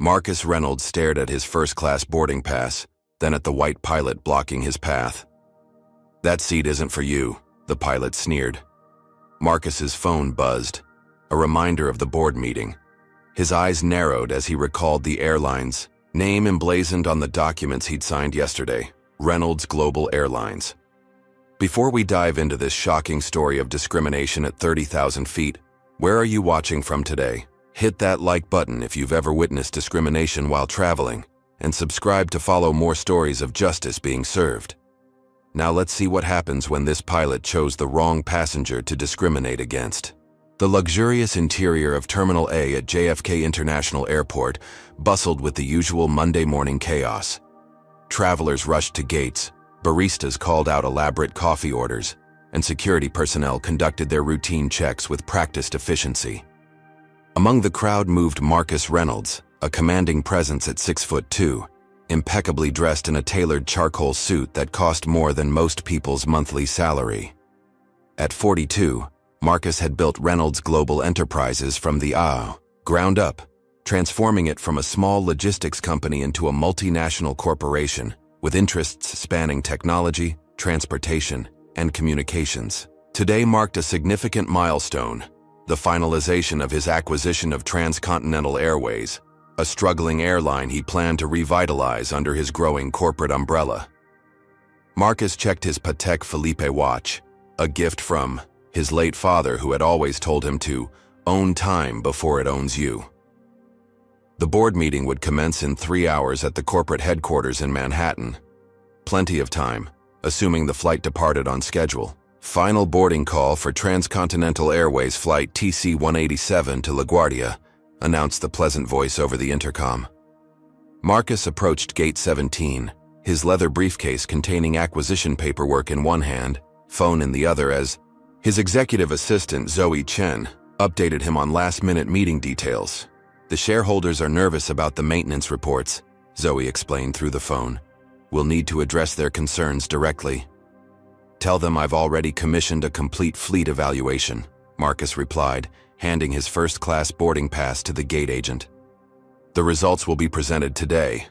Marcus Reynolds stared at his first-class boarding pass, then at the white pilot blocking his path. "That seat isn't for you," the pilot sneered. Marcus's phone buzzed, a reminder of the board meeting. His eyes narrowed as he recalled the airline's name emblazoned on the documents he'd signed yesterday, Reynolds Global Airlines. Before we dive into this shocking story of discrimination at 30,000 feet, where are you watching from today? Hit that like button if you've ever witnessed discrimination while traveling, and subscribe to follow more stories of justice being served. Now let's see what happens when this pilot chose the wrong passenger to discriminate against. The luxurious interior of Terminal A at JFK International Airport bustled with the usual Monday morning chaos. Travelers rushed to gates, baristas called out elaborate coffee orders, and security personnel conducted their routine checks with practiced efficiency. Among the crowd moved Marcus Reynolds, a commanding presence at 6'2", impeccably dressed in a tailored charcoal suit that cost more than most people's monthly salary. At 42, Marcus had built Reynolds Global Enterprises from the ground up, transforming it from a small logistics company into a multinational corporation with interests spanning technology, transportation, and communications. Today marked a significant milestone, the finalization of his acquisition of Transcontinental Airways, a struggling airline he planned to revitalize under his growing corporate umbrella. Marcus checked his Patek Philippe watch, a gift from his late father who had always told him to own time before it owns you. The board meeting would commence in 3 hours at the corporate headquarters in Manhattan. Plenty of time, assuming the flight departed on schedule. Final boarding call for Transcontinental Airways Flight TC-187 to LaGuardia, announced the pleasant voice over the intercom. Marcus approached Gate 17, his leather briefcase containing acquisition paperwork in one hand, phone in the other as his executive assistant, Zoe Chen, updated him on last-minute meeting details. "The shareholders are nervous about the maintenance reports," Zoe explained through the phone. "We'll need to address their concerns directly." "Tell them I've already commissioned a complete fleet evaluation," Marcus replied, handing his first-class boarding pass to the gate agent. "The results will be presented today."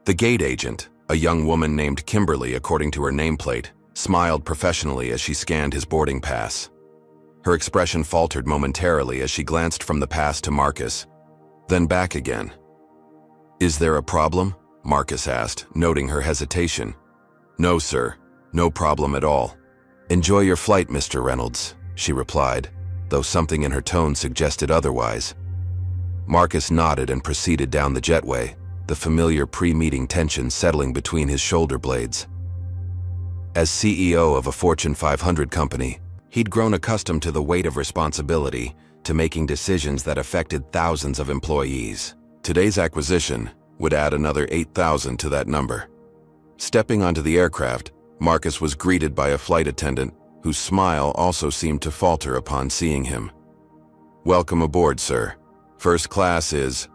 The gate agent, a young woman named Kimberly according to her nameplate, smiled professionally as she scanned his boarding pass. Her expression faltered momentarily as she glanced from the pass to Marcus, then back again. "Is there a problem?" Marcus asked, noting her hesitation. "No, sir. No problem at all." "Enjoy your flight, Mr. Reynolds," she replied, though something in her tone suggested otherwise. Marcus nodded and proceeded down the jetway, the familiar pre-meeting tension settling between his shoulder blades. As CEO of a Fortune 500 company, he'd grown accustomed to the weight of responsibility, to making decisions that affected thousands of employees. Today's acquisition would add another 8,000 to that number. Stepping onto the aircraft, Marcus was greeted by a flight attendant whose smile also seemed to falter upon seeing him. "Welcome aboard, sir. First class is—"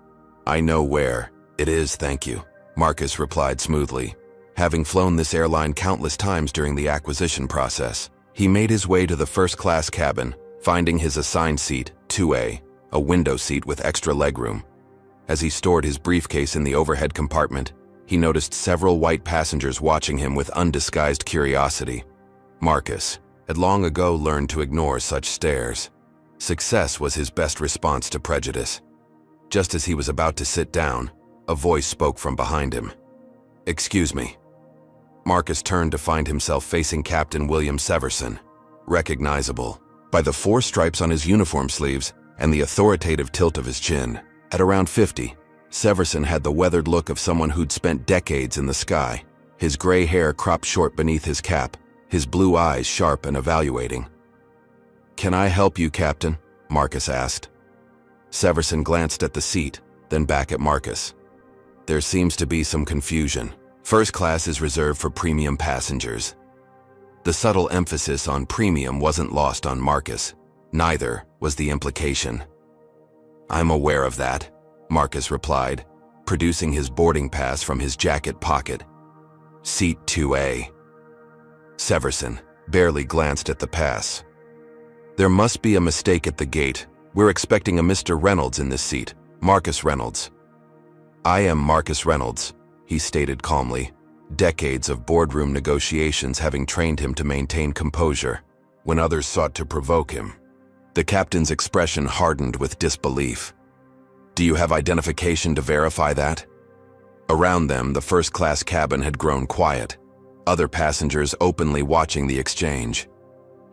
"I know where it is, thank you," Marcus replied smoothly. Having flown this airline countless times during the acquisition process, he made his way to the first-class cabin, finding his assigned seat, 2A, a window seat with extra legroom. As he stored his briefcase in the overhead compartment, he noticed several white passengers watching him with undisguised curiosity. Marcus had long ago learned to ignore such stares. Success was his best response to prejudice. Just as he was about to sit down, a voice spoke from behind him. "Excuse me." Marcus turned to find himself facing Captain William Severson, recognizable by the 4 stripes on his uniform sleeves and the authoritative tilt of his chin. At around 50, Severson had the weathered look of someone who'd spent decades in the sky, his gray hair cropped short beneath his cap, his blue eyes sharp and evaluating. "Can I help you, Captain?" Marcus asked. Severson glanced at the seat, then back at Marcus. "There seems to be some confusion. First class is reserved for premium passengers." The subtle emphasis on premium wasn't lost on Marcus. Neither was the implication. "I'm aware of that," Marcus replied, producing his boarding pass from his jacket pocket. "Seat 2A." Severson barely glanced at the pass. "There must be a mistake at the gate. We're expecting a Mr. Reynolds in this seat," Marcus Reynolds. I am Marcus Reynolds, he stated calmly, decades of boardroom negotiations having trained him to maintain composure when others sought to provoke him. The captain's expression hardened with disbelief. Do you have identification to verify that? Around them, the first-class cabin had grown quiet, other passengers openly watching the exchange.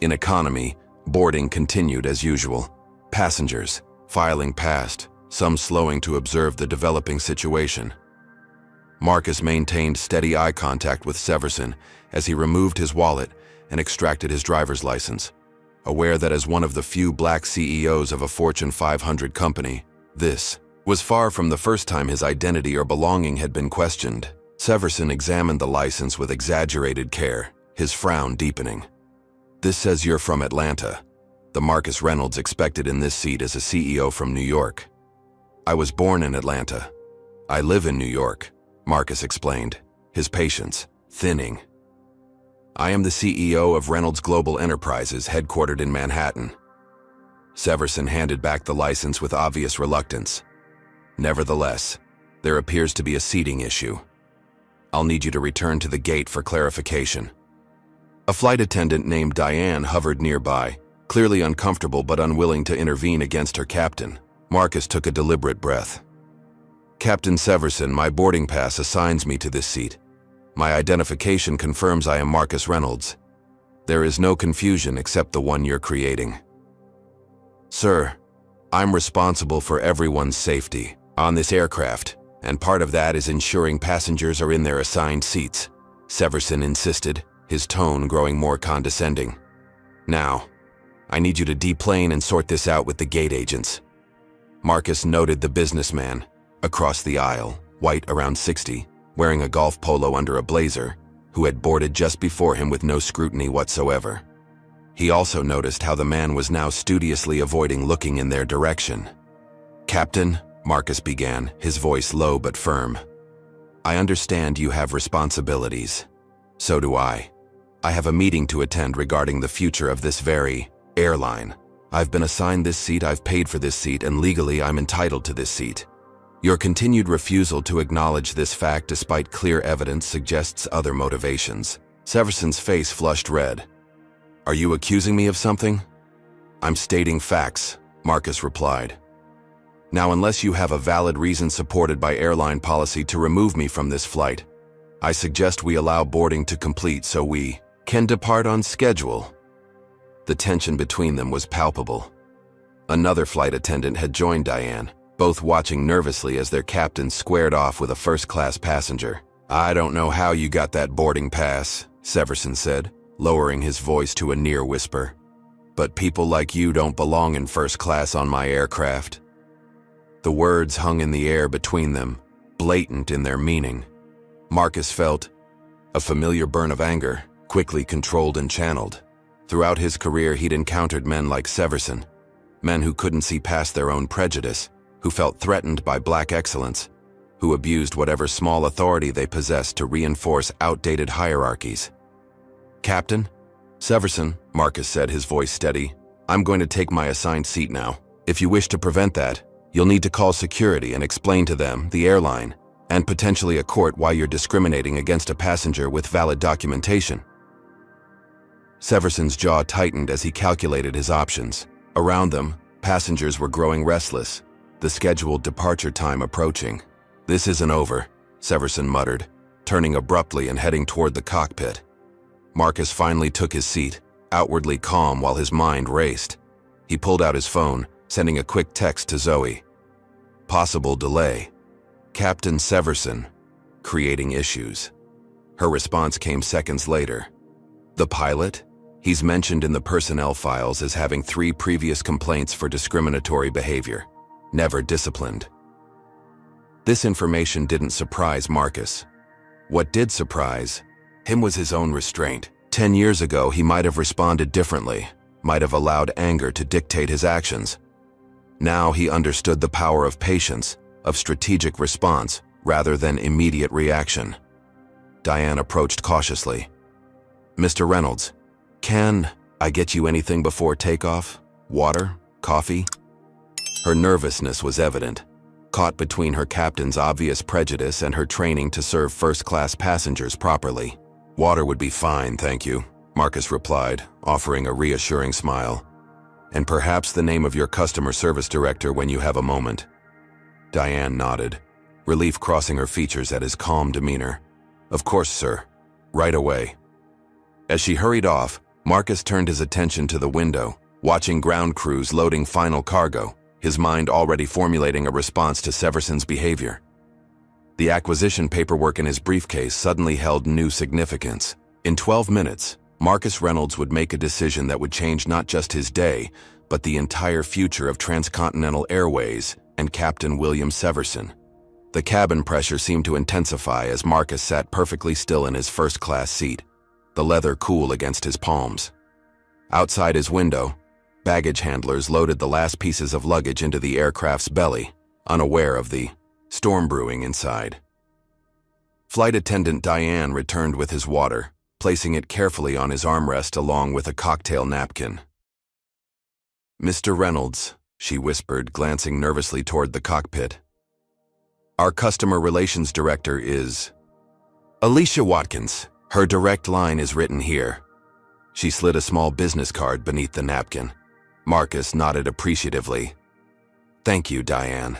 In economy, boarding continued as usual. Passengers filing past, some slowing to observe the developing situation. Marcus maintained steady eye contact with Severson as he removed his wallet and extracted his driver's license, aware that as one of the few black CEOs of a Fortune 500 company, this was far from the first time his identity or belonging had been questioned. Severson examined the license with exaggerated care, his frown deepening. This says you're from Atlanta. The Marcus Reynolds expected in this seat is a CEO from New York. I was born in Atlanta. I live in New York, Marcus explained, his patience thinning. I am the CEO of Reynolds Global Enterprises, headquartered in Manhattan. Severson handed back the license with obvious reluctance. Nevertheless, there appears to be a seating issue. I'll need you to return to the gate for clarification. A flight attendant named Diane hovered nearby, clearly uncomfortable but unwilling to intervene against her captain. Marcus took a deliberate breath. Captain Severson, my boarding pass assigns me to this seat. My identification confirms I am Marcus Reynolds. There is no confusion except the one you're creating. Sir, I'm responsible for everyone's safety on this aircraft, and part of that is ensuring passengers are in their assigned seats, Severson insisted, his tone growing more condescending. Now, I need you to deplane and sort this out with the gate agents. Marcus noted the businessman, across the aisle, white around 60, wearing a golf polo under a blazer, who had boarded just before him with no scrutiny whatsoever. He also noticed how the man was now studiously avoiding looking in their direction. Captain, Marcus began, his voice low but firm. I understand you have responsibilities. So do I. I have a meeting to attend regarding the future of this very airline. I've been assigned this seat, I've paid for this seat, and legally I'm entitled to this seat. Your continued refusal to acknowledge this fact despite clear evidence suggests other motivations. Severson's face flushed red. Are you accusing me of something? I'm stating facts, Marcus replied. Now, unless you have a valid reason supported by airline policy to remove me from this flight, I suggest we allow boarding to complete so we can depart on schedule. The tension between them was palpable. Another flight attendant had joined Diane, both watching nervously as their captain squared off with a first-class passenger. I don't know how you got that boarding pass, Severson said, lowering his voice to a near whisper. But people like you don't belong in first class on my aircraft. The words hung in the air between them, blatant in their meaning. Marcus felt a familiar burn of anger, quickly controlled and channeled. Throughout his career, he'd encountered men like Severson, men who couldn't see past their own prejudice, who felt threatened by black excellence, who abused whatever small authority they possessed to reinforce outdated hierarchies. Captain? Severson, Marcus said, his voice steady. I'm going to take my assigned seat now. If you wish to prevent that, you'll need to call security and explain to them, the airline, and potentially a court why you're discriminating against a passenger with valid documentation. Severson's jaw tightened as he calculated his options. Around them, passengers were growing restless, the scheduled departure time approaching. This isn't over, Severson muttered, turning abruptly and heading toward the cockpit. Marcus finally took his seat, outwardly calm while his mind raced. He pulled out his phone, sending a quick text to Zoe. Possible delay. Captain Severson, creating issues. Her response came seconds later. The pilot? He's mentioned in the personnel files as having 3 previous complaints for discriminatory behavior. Never disciplined. This information didn't surprise Marcus. What did surprise him was his own restraint. 10 years ago, he might have responded differently, might have allowed anger to dictate his actions. Now he understood the power of patience, of strategic response, rather than immediate reaction. Diane approached cautiously. Mr. Reynolds, can I get you anything before takeoff? Water? Coffee? Her nervousness was evident. caught between her captain's obvious prejudice and her training to serve first-class passengers properly. "Water would be fine, thank you," Marcus replied, offering a reassuring smile. "And perhaps the name of your customer service director when you have a moment." Diane nodded, relief crossing her features at his calm demeanor. "Of course, sir. Right away." As she hurried off, Marcus turned his attention to the window, watching ground crews loading final cargo, his mind already formulating a response to Severson's behavior. The acquisition paperwork in his briefcase suddenly held new significance. In 12 minutes, Marcus Reynolds would make a decision that would change not just his day, but the entire future of Transcontinental Airways and Captain William Severson. The cabin pressure seemed to intensify as Marcus sat perfectly still in his first-class seat, the leather cool against his palms. Outside his window, baggage handlers loaded the last pieces of luggage into the aircraft's belly, unaware of the storm brewing inside. Flight attendant Diane returned with his water, placing it carefully on his armrest along with a cocktail napkin. "Mr. Reynolds," she whispered, glancing nervously toward the cockpit. "Our customer relations director is Alicia Watkins. Her direct line is written here." She slid a small business card beneath the napkin. Marcus nodded appreciatively. "Thank you, Diane."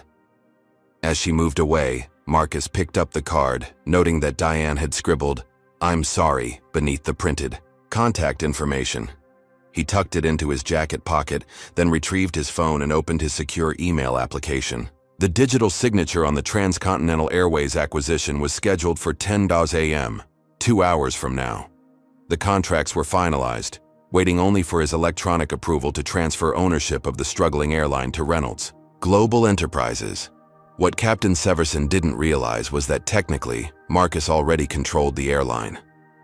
As she moved away, Marcus picked up the card, noting that Diane had scribbled, "I'm sorry," beneath the printed contact information. He tucked it into his jacket pocket, then retrieved his phone and opened his secure email application. The digital signature on the Transcontinental Airways acquisition was scheduled for 10 a.m., 2 hours from now. The contracts were finalized, waiting only for his electronic approval to transfer ownership of the struggling airline to Reynolds Global Enterprises. What Captain Severson didn't realize was that technically, Marcus already controlled the airline.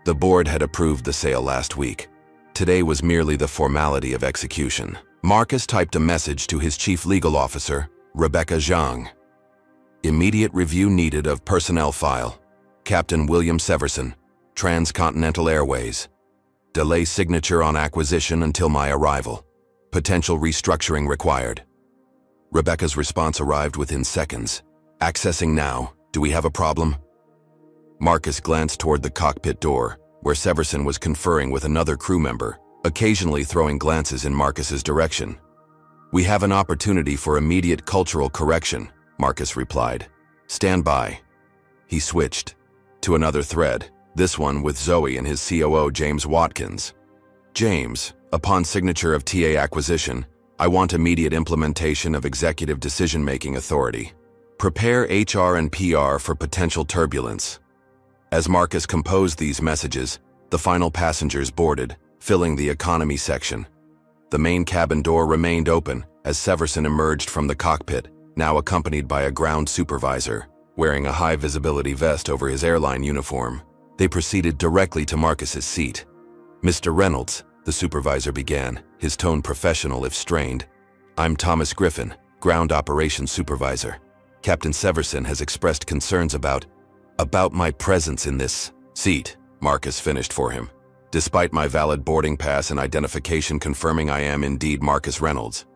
The board had approved the sale last week. Today was merely the formality of execution. Marcus typed a message to his chief legal officer, Rebecca Zhang. "Immediate review needed of personnel file. Captain William Severson, Transcontinental Airways. Delay signature on acquisition until my arrival. Potential restructuring required." Rebecca's response arrived within seconds. "Accessing now. Do we have a problem?" Marcus glanced toward the cockpit door, where Severson was conferring with another crew member, occasionally throwing glances in Marcus's direction. "We have an opportunity for immediate cultural correction," Marcus replied. "Stand by." He switched to another thread, this one with Zoe and his COO James Watkins. "James, upon signature of TA acquisition, I want immediate implementation of executive decision-making authority. Prepare HR and PR for potential turbulence." As Marcus composed these messages, the final passengers boarded, filling the economy section. The main cabin door remained open as Severson emerged from the cockpit, now accompanied by a ground supervisor, wearing a high-visibility vest over his airline uniform. They proceeded directly to Marcus's seat. "Mr. Reynolds," the supervisor began, his tone professional if strained. "I'm Thomas Griffin, Ground Operations Supervisor. Captain Severson has expressed concerns about my presence in this seat," Marcus finished for him. "Despite my valid boarding pass and identification confirming I am indeed Marcus Reynolds."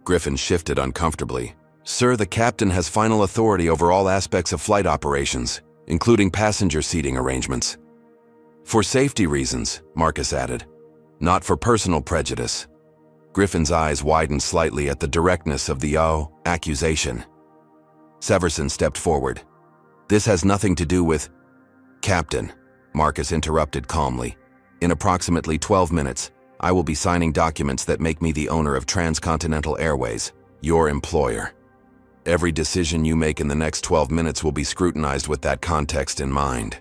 Griffin shifted uncomfortably. "Sir, the captain has final authority over all aspects of flight operations, including passenger seating arrangements." "For safety reasons," Marcus added. "Not for personal prejudice." Griffin's eyes widened slightly at the directness of the accusation. Severson stepped forward. "This has nothing to do with—" "Captain," Marcus interrupted calmly. "In approximately 12 minutes, I will be signing documents that make me the owner of Transcontinental Airways, your employer. Every decision you make in the next 12 minutes will be scrutinized with that context in mind."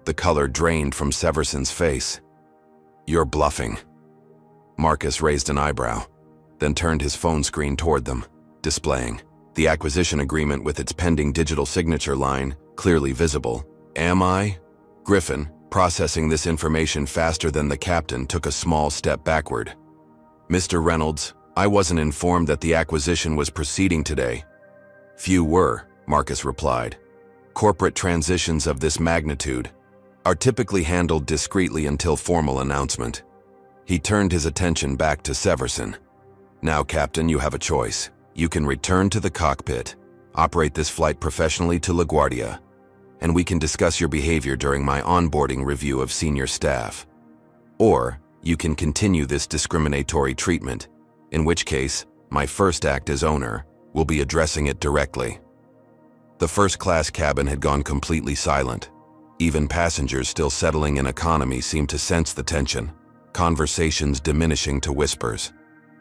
The color drained from Severson's face. "You're bluffing." Marcus raised an eyebrow, then turned his phone screen toward them, displaying the acquisition agreement with its pending digital signature line, clearly visible. "Am I?" Griffin, processing this information faster than the captain, took a small step backward. "Mr. Reynolds, I wasn't informed that the acquisition was proceeding today." "Few were," Marcus replied. "Corporate transitions of this magnitude are typically handled discreetly until formal announcement." He turned his attention back to Severson. "Now, Captain, you have a choice. You can return to the cockpit. operate this flight professionally to LaGuardia, and we can discuss your behavior during my onboarding review of senior staff. Or you can continue this discriminatory treatment, in which case, my first act as owner will be addressing it directly. The first-class cabin had gone completely silent. Even passengers still settling in economy seemed to sense the tension, conversations diminishing to whispers.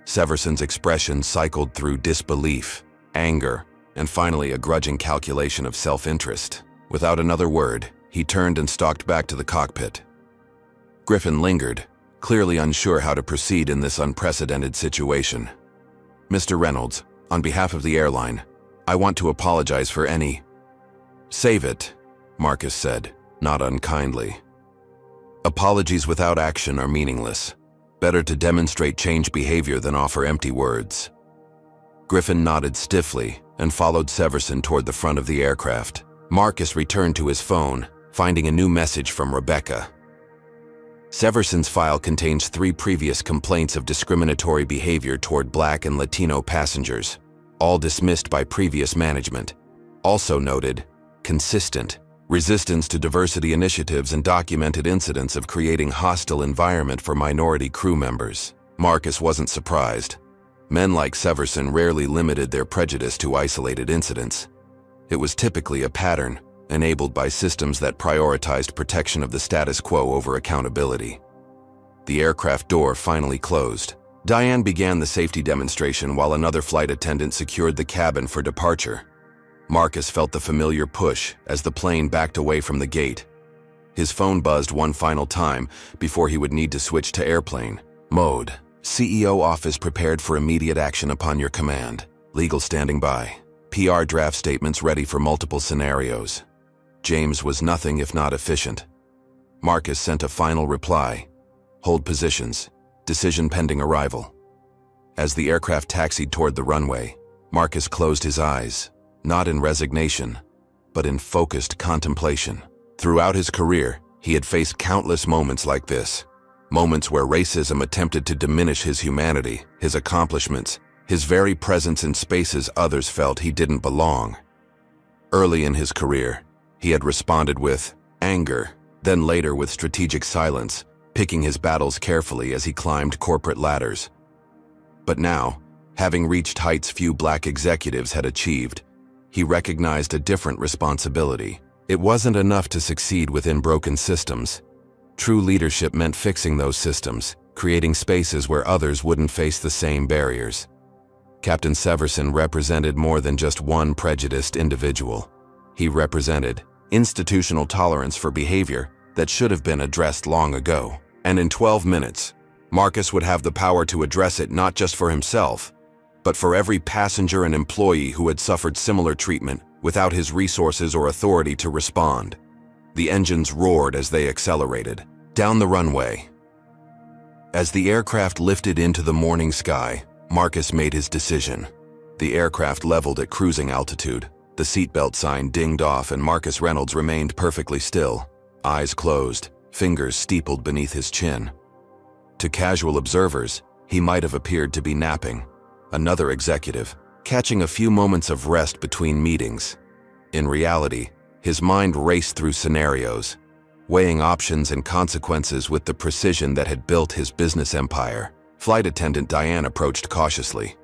Severson's expression cycled through disbelief, anger, and finally a grudging calculation of self-interest. Without another word, he turned and stalked back to the cockpit. Griffin lingered, clearly unsure how to proceed in this unprecedented situation. "Mr. Reynolds, on behalf of the airline, I want to apologize for any—" "Save it," Marcus said, not unkindly. "Apologies without action are meaningless. Better to demonstrate change behavior than offer empty words." Griffin nodded stiffly and followed Severson toward the front of the aircraft. Marcus returned to his phone, finding a new message from Rebecca. Severson's file contains 3 previous complaints of discriminatory behavior toward Black and Latino passengers, all dismissed by previous management. Also noted, consistent, resistance to diversity initiatives and documented incidents of creating hostile environment for minority crew members. Marcus wasn't surprised. Men like Severson rarely limited their prejudice to isolated incidents. It was typically a pattern, enabled by systems that prioritized protection of the status quo over accountability. The aircraft door finally closed. Diane began the safety demonstration while another flight attendant secured the cabin for departure. Marcus felt the familiar push as the plane backed away from the gate. His phone buzzed one final time before he would need to switch to airplane mode. "CEO office prepared for immediate action upon your command. Legal standing by. PR draft statements ready for multiple scenarios." James was nothing if not efficient. Marcus sent a final reply. "Hold positions. Decision pending arrival." As the aircraft taxied toward the runway, Marcus closed his eyes, not in resignation, but in focused contemplation. Throughout his career, he had faced countless moments like this. Moments where racism attempted to diminish his humanity, his accomplishments, his very presence in spaces others felt he didn't belong. Early in his career, he had responded with anger, then later with strategic silence, picking his battles carefully as he climbed corporate ladders. But now, having reached heights few Black executives had achieved, he recognized a different responsibility. It wasn't enough to succeed within broken systems. True leadership meant fixing those systems, creating spaces where others wouldn't face the same barriers. Captain Severson represented more than just one prejudiced individual. He represented institutional tolerance for behavior that should have been addressed long ago. And in 12 minutes, Marcus would have the power to address it not just for himself, but for every passenger and employee who had suffered similar treatment without his resources or authority to respond. The engines roared as they accelerated down the runway. As the aircraft lifted into the morning sky, Marcus made his decision. The aircraft leveled at cruising altitude. The seatbelt sign dinged off and Marcus Reynolds remained perfectly still, eyes closed, fingers steepled beneath his chin. To casual observers, he might have appeared to be napping. Another executive, catching a few moments of rest between meetings. In reality, his mind raced through scenarios, weighing options and consequences with the precision that had built his business empire. Flight attendant Diane approached cautiously.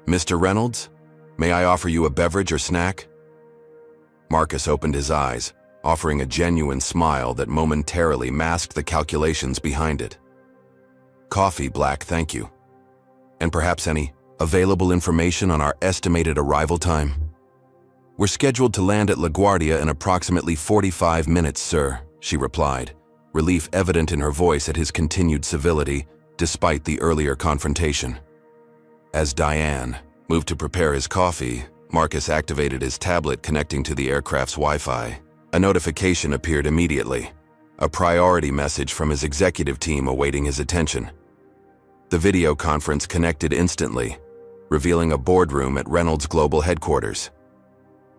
"Mr. Reynolds, may I offer you a beverage or snack?" Marcus opened his eyes, offering a genuine smile that momentarily masked the calculations behind it. "Coffee, Black, thank you. And perhaps any available information on our estimated arrival time?" "We're scheduled to land at LaGuardia in approximately 45 minutes, sir," she replied, relief evident in her voice at his continued civility, despite the earlier confrontation. As Diane moved to prepare his coffee, Marcus activated his tablet connecting to the aircraft's Wi-Fi. A notification appeared immediately, a priority message from his executive team awaiting his attention. The video conference connected instantly, revealing a boardroom at Reynolds Global headquarters.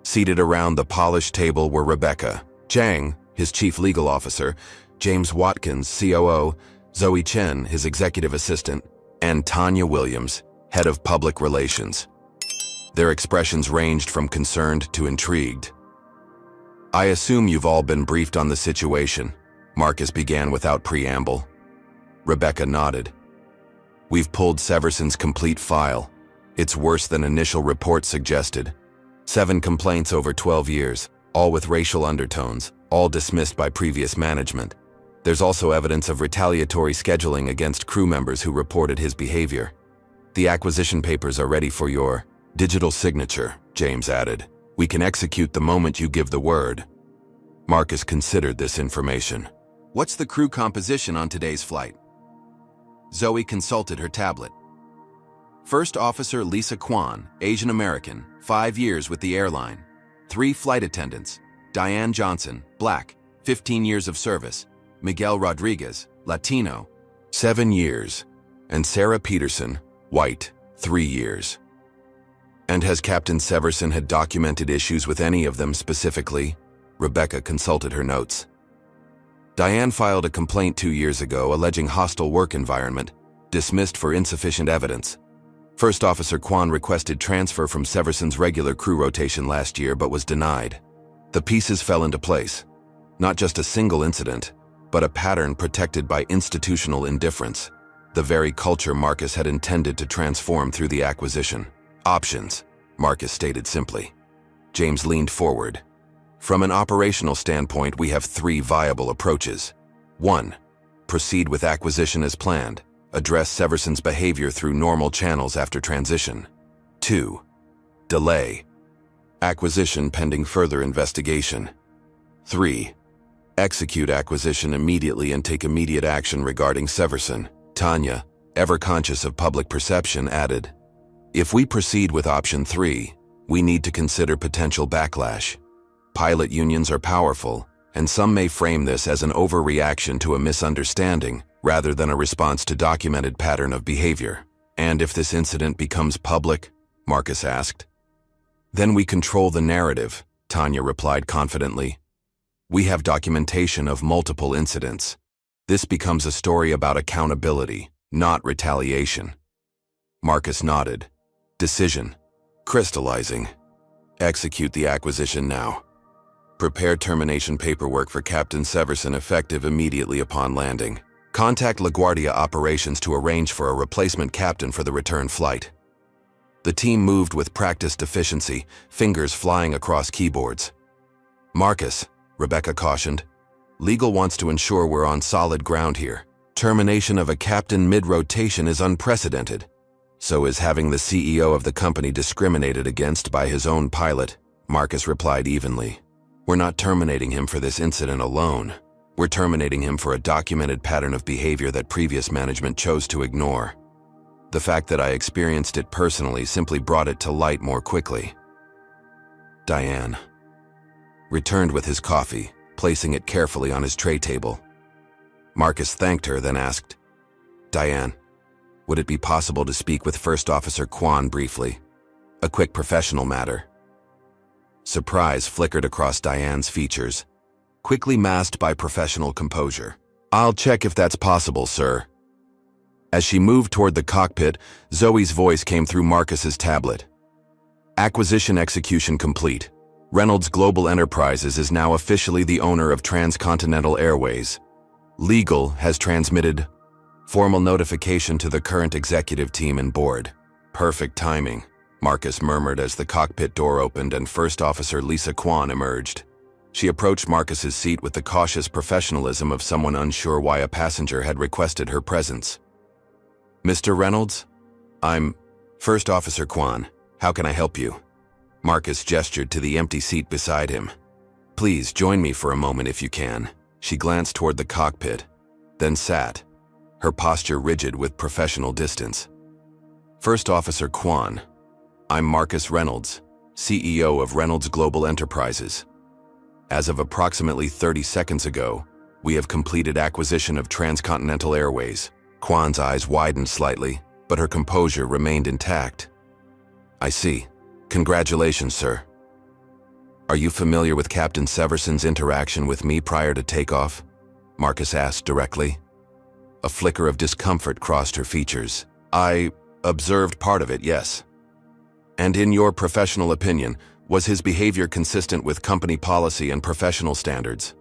Seated around the polished table were Rebecca Chang, his chief legal officer, James Watkins, COO, Zoe Chen, his executive assistant, and Tanya Williams, head of public relations. Their expressions ranged from concerned to intrigued. "I assume you've all been briefed on the situation," Marcus began without preamble. Rebecca nodded. "We've pulled Severson's complete file. It's worse than initial reports suggested. 7 complaints over 12 years, all with racial undertones, all dismissed by previous management. There's also evidence of retaliatory scheduling against crew members who reported his behavior. The acquisition papers are ready for your digital signature," James added. "We can execute the moment you give the word." Marcus considered this information. "What's the crew composition on today's flight?" Zoe consulted her tablet. First Officer Lisa Kwan, Asian American, 5 years with the airline. 3 flight attendants: Diane Johnson, black, 15 years of service; Miguel Rodriguez, Latino, 7 years; and Sarah Peterson, white, 3 years. "And has Captain Severson had documented issues with any of them specifically?" Rebecca consulted her notes. "Diane filed a complaint 2 years ago alleging hostile work environment, dismissed for insufficient evidence. First Officer Kwan requested transfer from Severson's regular crew rotation last year but was denied. The pieces fell into place. Not just a single incident, but a pattern protected by institutional indifference, the very culture Marcus had intended to transform through the acquisition. Options," Marcus stated simply. James leaned forward. "From an operational standpoint, we have 3 viable approaches. 1. Proceed with acquisition as planned. Address Severson's behavior through normal channels after transition. 2. Delay acquisition pending further investigation. 3. Execute acquisition immediately and take immediate action regarding Severson." Tanya, ever conscious of public perception, added, "If we proceed with option 3, we need to consider potential backlash. Pilot unions are powerful, and some may frame this as an overreaction to a misunderstanding rather than a response to documented pattern of behavior. And if this incident becomes public?" Marcus asked. "Then we control the narrative," Tanya replied confidently. "We have documentation of multiple incidents. This becomes a story about accountability, not retaliation." Marcus nodded. "Decision. Crystallizing. Execute the acquisition now. Prepare termination paperwork for Captain Severson effective immediately upon landing. Contact LaGuardia Operations to arrange for a replacement captain for the return flight." The team moved with practiced efficiency, fingers flying across keyboards. "Marcus," Rebecca cautioned, "legal wants to ensure we're on solid ground here. Termination of a captain mid-rotation is unprecedented. So is having the CEO of the company discriminated against by his own pilot," Marcus replied evenly. "We're not terminating him for this incident alone. We're terminating him for a documented pattern of behavior that previous management chose to ignore. The fact that I experienced it personally simply brought it to light more quickly." Diane returned with his coffee, placing it carefully on his tray table. Marcus thanked her, then asked, "Diane, would it be possible to speak with First Officer Kwan briefly? A quick professional matter." Surprise flickered across Diane's features, quickly masked by professional composure. "I'll check if that's possible, sir." As she moved toward the cockpit, Zoe's voice came through Marcus's tablet. "Acquisition execution complete. Reynolds Global Enterprises is now officially the owner of Transcontinental Airways. Legal has transmitted formal notification to the current executive team and board." "Perfect timing," Marcus murmured as the cockpit door opened and First Officer Lisa Kwan emerged. She approached Marcus's seat with the cautious professionalism of someone unsure why a passenger had requested her presence. "Mr. Reynolds? I'm First Officer Kwan. How can I help you?" Marcus gestured to the empty seat beside him. "Please join me for a moment if you can." She glanced toward the cockpit, then sat, her posture rigid with professional distance. "First Officer Kwan, I'm Marcus Reynolds, CEO of Reynolds Global Enterprises. As of approximately 30 seconds ago, we have completed acquisition of Transcontinental Airways." Kwan's eyes widened slightly, but her composure remained intact. "I see. Congratulations, sir. Are you familiar with Captain Severson's interaction with me prior to takeoff?" Marcus asked directly. A flicker of discomfort crossed her features. "I observed part of it, yes." And in your professional opinion, was his behavior consistent with company policy and professional standards?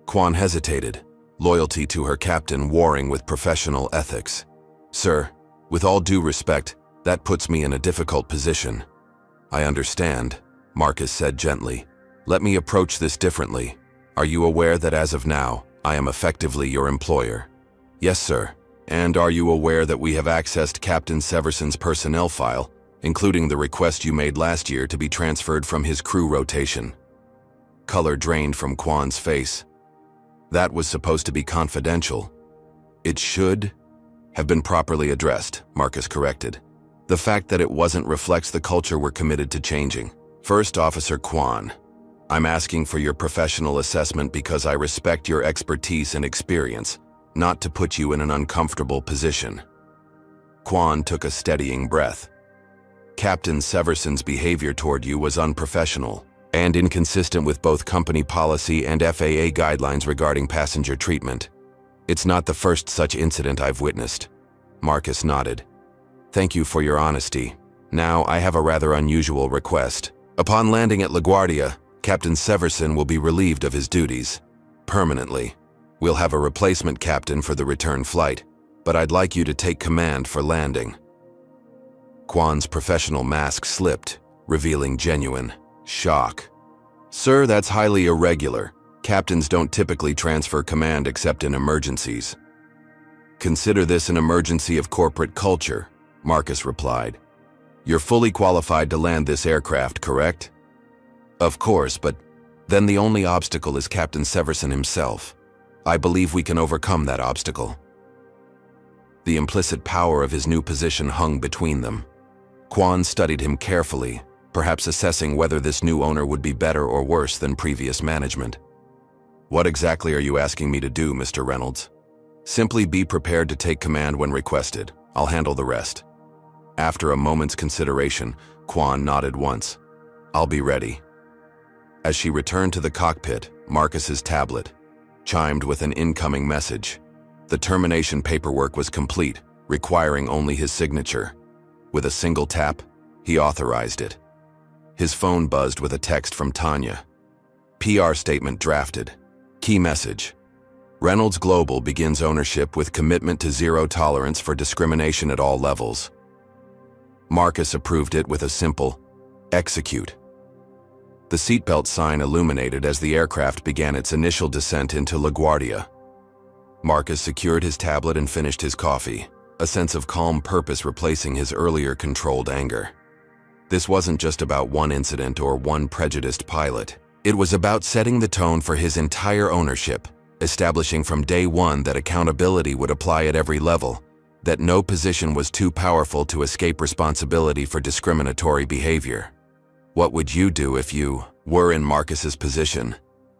Kwan hesitated, loyalty to her captain warring with professional ethics. Sir, with all due respect, that puts me in a difficult position. I understand, Marcus said gently. Let me approach this differently. Are you aware that as of now, I am effectively your employer? Yes, sir. And are you aware that we have accessed Captain Severson's personnel file, including the request you made last year to be transferred from his crew rotation? Color drained from Kwan's face. That was supposed to be confidential. It should have been properly addressed, Marcus corrected. The fact that it wasn't reflects the culture we're committed to changing. First Officer Kwan, I'm asking for your professional assessment because I respect your expertise and experience, not to put you in an uncomfortable position. Kwan took a steadying breath. Captain Severson's behavior toward you was unprofessional and inconsistent with both company policy and FAA guidelines regarding passenger treatment. It's not the first such incident I've witnessed. Marcus nodded. Thank you for your honesty. Now I have a rather unusual request. Upon landing at LaGuardia, Captain Severson will be relieved of his duties permanently. We'll have a replacement captain for the return flight, but I'd like you to take command for landing. Kwan's professional mask slipped, revealing genuine shock. Sir, that's highly irregular. Captains don't typically transfer command except in emergencies. Consider this an emergency of corporate culture, Marcus replied. You're fully qualified to land this aircraft, correct? Of course, but then the only obstacle is Captain Severson himself. I believe we can overcome that obstacle. The implicit power of his new position hung between them. Kwan studied him carefully, perhaps assessing whether this new owner would be better or worse than previous management. What exactly are you asking me to do, Mr. Reynolds? Simply be prepared to take command when requested. I'll handle the rest. After a moment's consideration, Kwan nodded once. I'll be ready. As she returned to the cockpit, Marcus's tablet chimed with an incoming message. The termination paperwork was complete, requiring only his signature. With a single tap, he authorized it. His phone buzzed with a text from Tanya. PR statement drafted. Key message. Reynolds Global begins ownership with commitment to zero tolerance for discrimination at all levels. Marcus approved it with a simple, execute. The seatbelt sign illuminated as the aircraft began its initial descent into LaGuardia. Marcus secured his tablet and finished his coffee, a sense of calm purpose replacing his earlier controlled anger. This wasn't just about one incident or one prejudiced pilot. It was about setting the tone for his entire ownership, establishing from day one that accountability would apply at every level, that no position was too powerful to escape responsibility for discriminatory behavior. What would you do if you were in Marcus's position?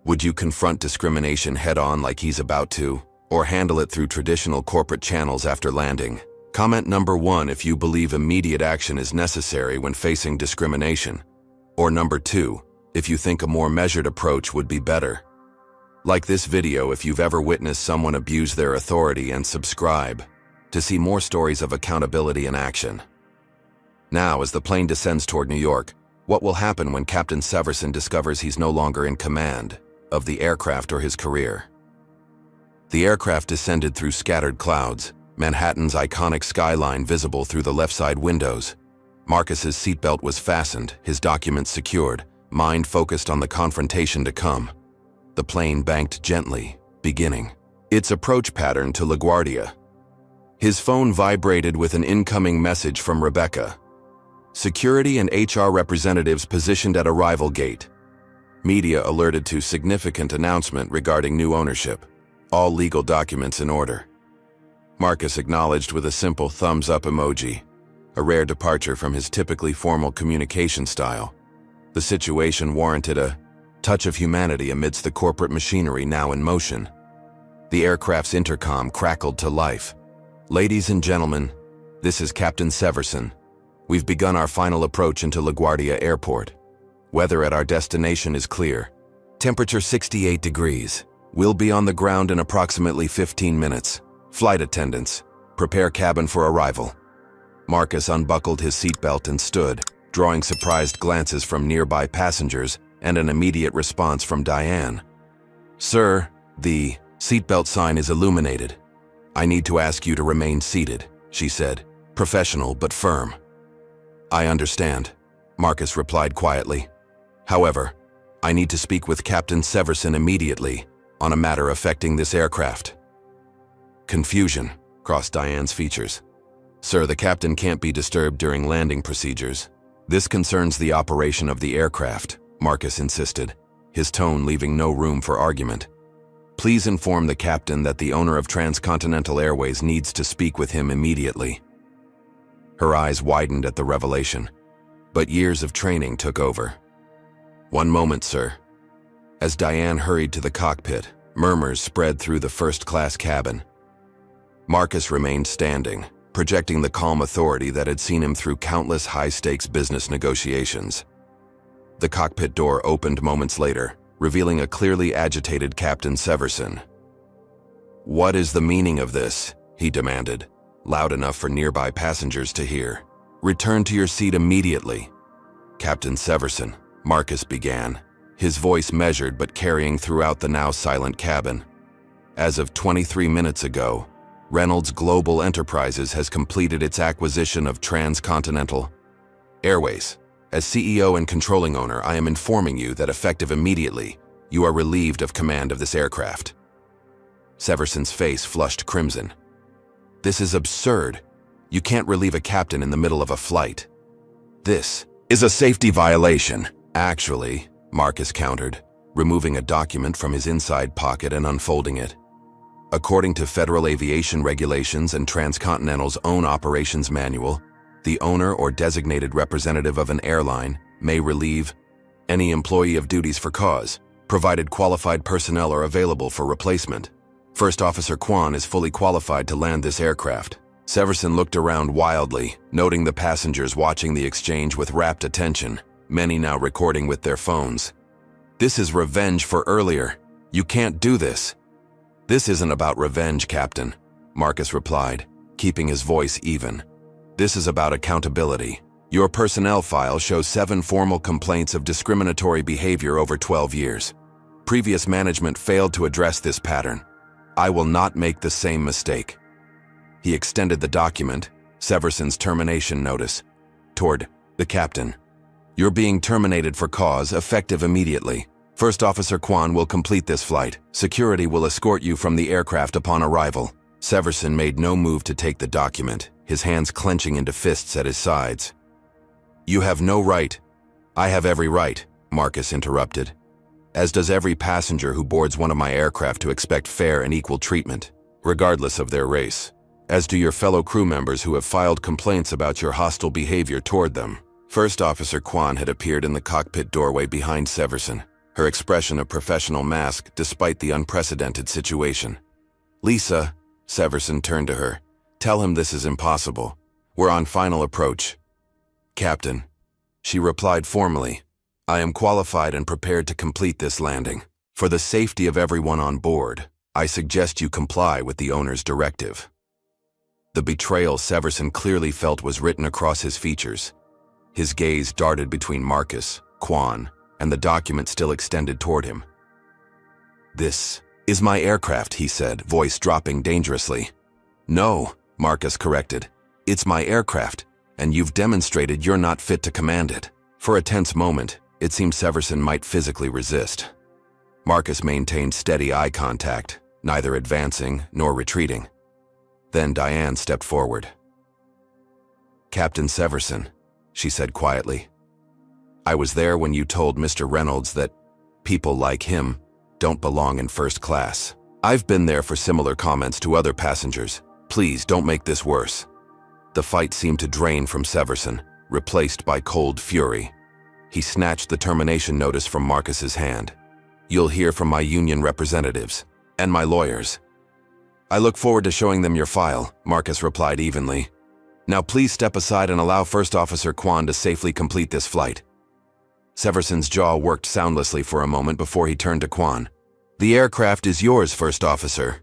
Would you confront discrimination head-on like he's about to, or handle it through traditional corporate channels after landing? Comment number 1 if you believe immediate action is necessary when facing discrimination, or number 2 if you think a more measured approach would be better. Like this video if you've ever witnessed someone abuse their authority, and subscribe to see more stories of accountability in action. Now, as the plane descends toward New York, what will happen when Captain Severson discovers he's no longer in command of the aircraft or his career? The aircraft descended through scattered clouds, Manhattan's iconic skyline visible through the left side windows. Marcus's seatbelt was fastened, his documents secured, mind focused on the confrontation to come. The plane banked gently, beginning its approach pattern to LaGuardia. His phone vibrated with an incoming message from Rebecca. Security and HR representatives positioned at arrival gate. Media alerted to significant announcement regarding new ownership. All legal documents in order. Marcus acknowledged with a simple thumbs-up emoji, a rare departure from his typically formal communication style. The situation warranted a touch of humanity amidst the corporate machinery now in motion. The aircraft's intercom crackled to life. Ladies and gentlemen, this is Captain Severson. We've begun our final approach into LaGuardia Airport. Weather at our destination is clear. Temperature 68 degrees. We'll be on the ground in approximately 15 minutes. Flight attendants, prepare cabin for arrival. Marcus unbuckled his seatbelt and stood, drawing surprised glances from nearby passengers and an immediate response from Diane. "Sir, the seatbelt sign is illuminated. I need to ask you to remain seated," she said, professional but firm. "I understand," Marcus replied quietly. "However, I need to speak with Captain Severson immediately on a matter affecting this aircraft." Confusion crossed Diane's features. "Sir, the captain can't be disturbed during landing procedures. This concerns the operation of the aircraft," Marcus insisted, his tone leaving no room for argument. "Please inform the captain that the owner of Transcontinental Airways needs to speak with him immediately." Her eyes widened at the revelation, but years of training took over. "One moment, sir." As Diane hurried to the cockpit, murmurs spread through the first-class cabin. Marcus remained standing, projecting the calm authority that had seen him through countless high-stakes business negotiations. The cockpit door opened moments later, revealing a clearly agitated Captain Severson. "What is the meaning of this?" he demanded, loud enough for nearby passengers to hear. "Return to your seat immediately." "Captain Severson," Marcus began, his voice measured but carrying throughout the now silent cabin. "As of 23 minutes ago, Reynolds Global Enterprises has completed its acquisition of Transcontinental Airways. As CEO and controlling owner, I am informing you that effective immediately, you are relieved of command of this aircraft." Severson's face flushed crimson. "This is absurd. You can't relieve a captain in the middle of a flight. This is a safety violation." "Actually," Marcus countered, removing a document from his inside pocket and unfolding it. "According to Federal Aviation Regulations and Transcontinental's own operations manual, the owner or designated representative of an airline may relieve any employee of duties for cause, provided qualified personnel are available for replacement. First Officer Kwan is fully qualified to land this aircraft." Severson looked around wildly, noting the passengers watching the exchange with rapt attention, many now recording with their phones. "This is revenge for earlier. You can't do this." "This isn't about revenge, Captain," Marcus replied, keeping his voice even. "This is about accountability. Your personnel file shows 7 formal complaints of discriminatory behavior over 12 years. Previous management failed to address this pattern. I will not make the same mistake." He extended the document, Severson's termination notice, toward the captain. "You're being terminated for cause, effective immediately. First Officer Kwan will complete this flight. Security will escort you from the aircraft upon arrival." Severson made no move to take the document, his hands clenching into fists at his sides. "You have no right." "I have every right," Marcus interrupted. "As does every passenger who boards one of my aircraft to expect fair and equal treatment, regardless of their race. As do your fellow crew members who have filed complaints about your hostile behavior toward them." First Officer Kwan had appeared in the cockpit doorway behind Severson, her expression a professional mask despite the unprecedented situation. "Lisa," Severson turned to her, "tell him this is impossible. We're on final approach." "Captain," she replied formally, "I am qualified and prepared to complete this landing. For the safety of everyone on board, I suggest you comply with the owner's directive." The betrayal Severson clearly felt was written across his features. His gaze darted between Marcus, Kwan, and the document still extended toward him. "This is my aircraft," he said, voice dropping dangerously. "No," Marcus corrected. "It's my aircraft, and you've demonstrated you're not fit to command it." For a tense moment, it seemed Severson might physically resist. Marcus maintained steady eye contact, neither advancing nor retreating. Then Diane stepped forward. "Captain Severson," she said quietly, "I was there when you told Mr. Reynolds that people like him don't belong in first class. I've been there for similar comments to other passengers. Please don't make this worse." The fight seemed to drain from Severson, replaced by cold fury. He snatched the termination notice from Marcus's hand. "You'll hear from my union representatives and my lawyers." "I look forward to showing them your file," Marcus replied evenly. "Now please step aside and allow First Officer Kwan to safely complete this flight." Severson's jaw worked soundlessly for a moment before he turned to Kwan. "The aircraft is yours, First Officer."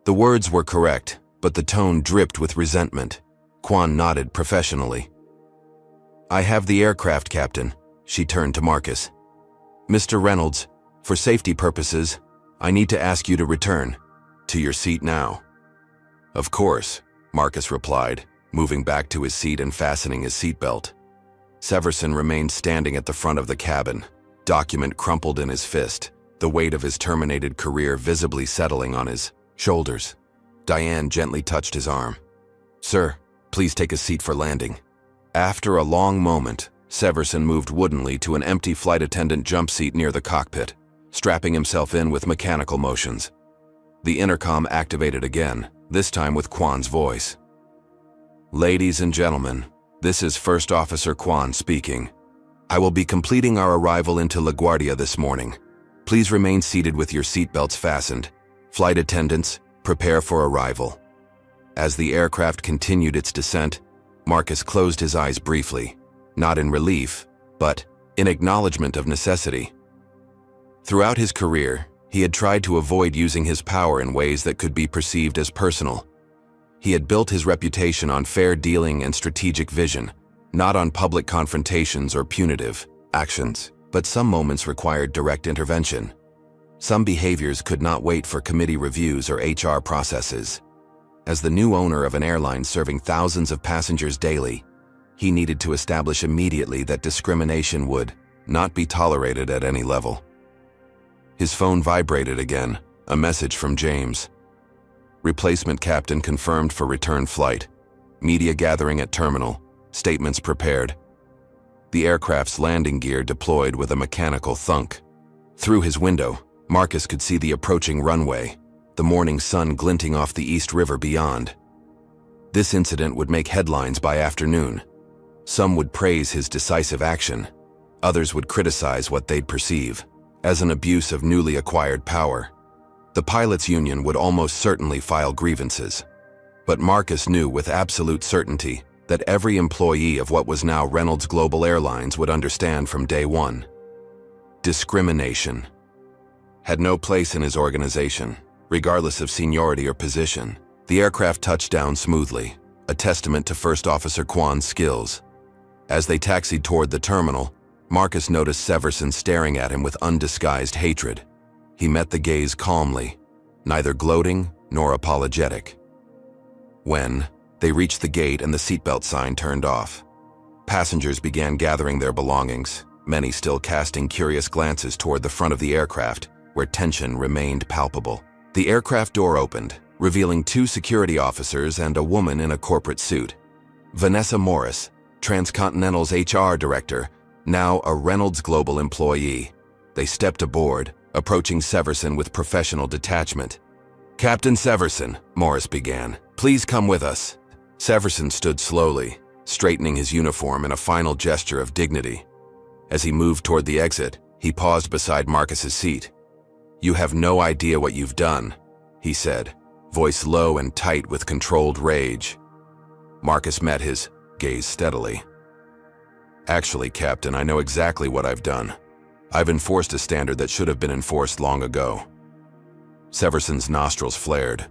The words were correct, but the tone dripped with resentment. Kwan nodded professionally. I have the aircraft, Captain. She turned to Marcus. Mr. Reynolds, for safety purposes, I need to ask you to return to your seat now. Of course, Marcus replied, moving back to his seat and fastening his seatbelt. Severson remained standing at the front of the cabin, document crumpled in his fist, the weight of his terminated career visibly settling on his shoulders. Diane gently touched his arm. Sir, please take a seat for landing. After a long moment, Severson moved woodenly to an empty flight attendant jump seat near the cockpit, strapping himself in with mechanical motions. The intercom activated again, this time with Kwan's voice. Ladies and gentlemen, this is First Officer Kwan speaking. I will be completing our arrival into LaGuardia this morning. Please remain seated with your seatbelts fastened. Flight attendants, prepare for arrival. As the aircraft continued its descent, Marcus closed his eyes briefly, not in relief, but in acknowledgement of necessity. Throughout his career, he had tried to avoid using his power in ways that could be perceived as personal. He had built his reputation on fair dealing and strategic vision, not on public confrontations or punitive actions, but some moments required direct intervention. Some behaviors could not wait for committee reviews or HR processes. As the new owner of an airline serving thousands of passengers daily, he needed to establish immediately that discrimination would not be tolerated at any level. His phone vibrated again, a message from James. Replacement captain confirmed for return flight. Media gathering at terminal. Statements prepared. The aircraft's landing gear deployed with a mechanical thunk. Through his window, Marcus could see the approaching runway, the morning sun glinting off the East River beyond. This incident would make headlines by afternoon. Some would praise his decisive action. Others would criticize what they'd perceive as an abuse of newly acquired power. The pilots' union would almost certainly file grievances. But Marcus knew with absolute certainty that every employee of what was now Reynolds Global Airlines would understand from day one. Discrimination had no place in his organization, regardless of seniority or position. The aircraft touched down smoothly, a testament to First Officer Kwan's skills. As they taxied toward the terminal, Marcus noticed Severson staring at him with undisguised hatred. He met the gaze calmly, neither gloating nor apologetic. When they reached the gate and the seatbelt sign turned off, passengers began gathering their belongings, many still casting curious glances toward the front of the aircraft, where tension remained palpable. The aircraft door opened, revealing 2 security officers and a woman in a corporate suit. Vanessa Morris, Transcontinental's HR director, now a Reynolds Global employee. They stepped aboard, approaching Severson with professional detachment. Captain Severson, Morris began, please come with us. Severson stood slowly, straightening his uniform in a final gesture of dignity. As he moved toward the exit, he paused beside Marcus's seat. You have no idea what you've done, he said, voice low and tight with controlled rage. Marcus met his gaze steadily. Actually, Captain, I know exactly what I've done. I've enforced a standard that should have been enforced long ago. Severson's nostrils flared,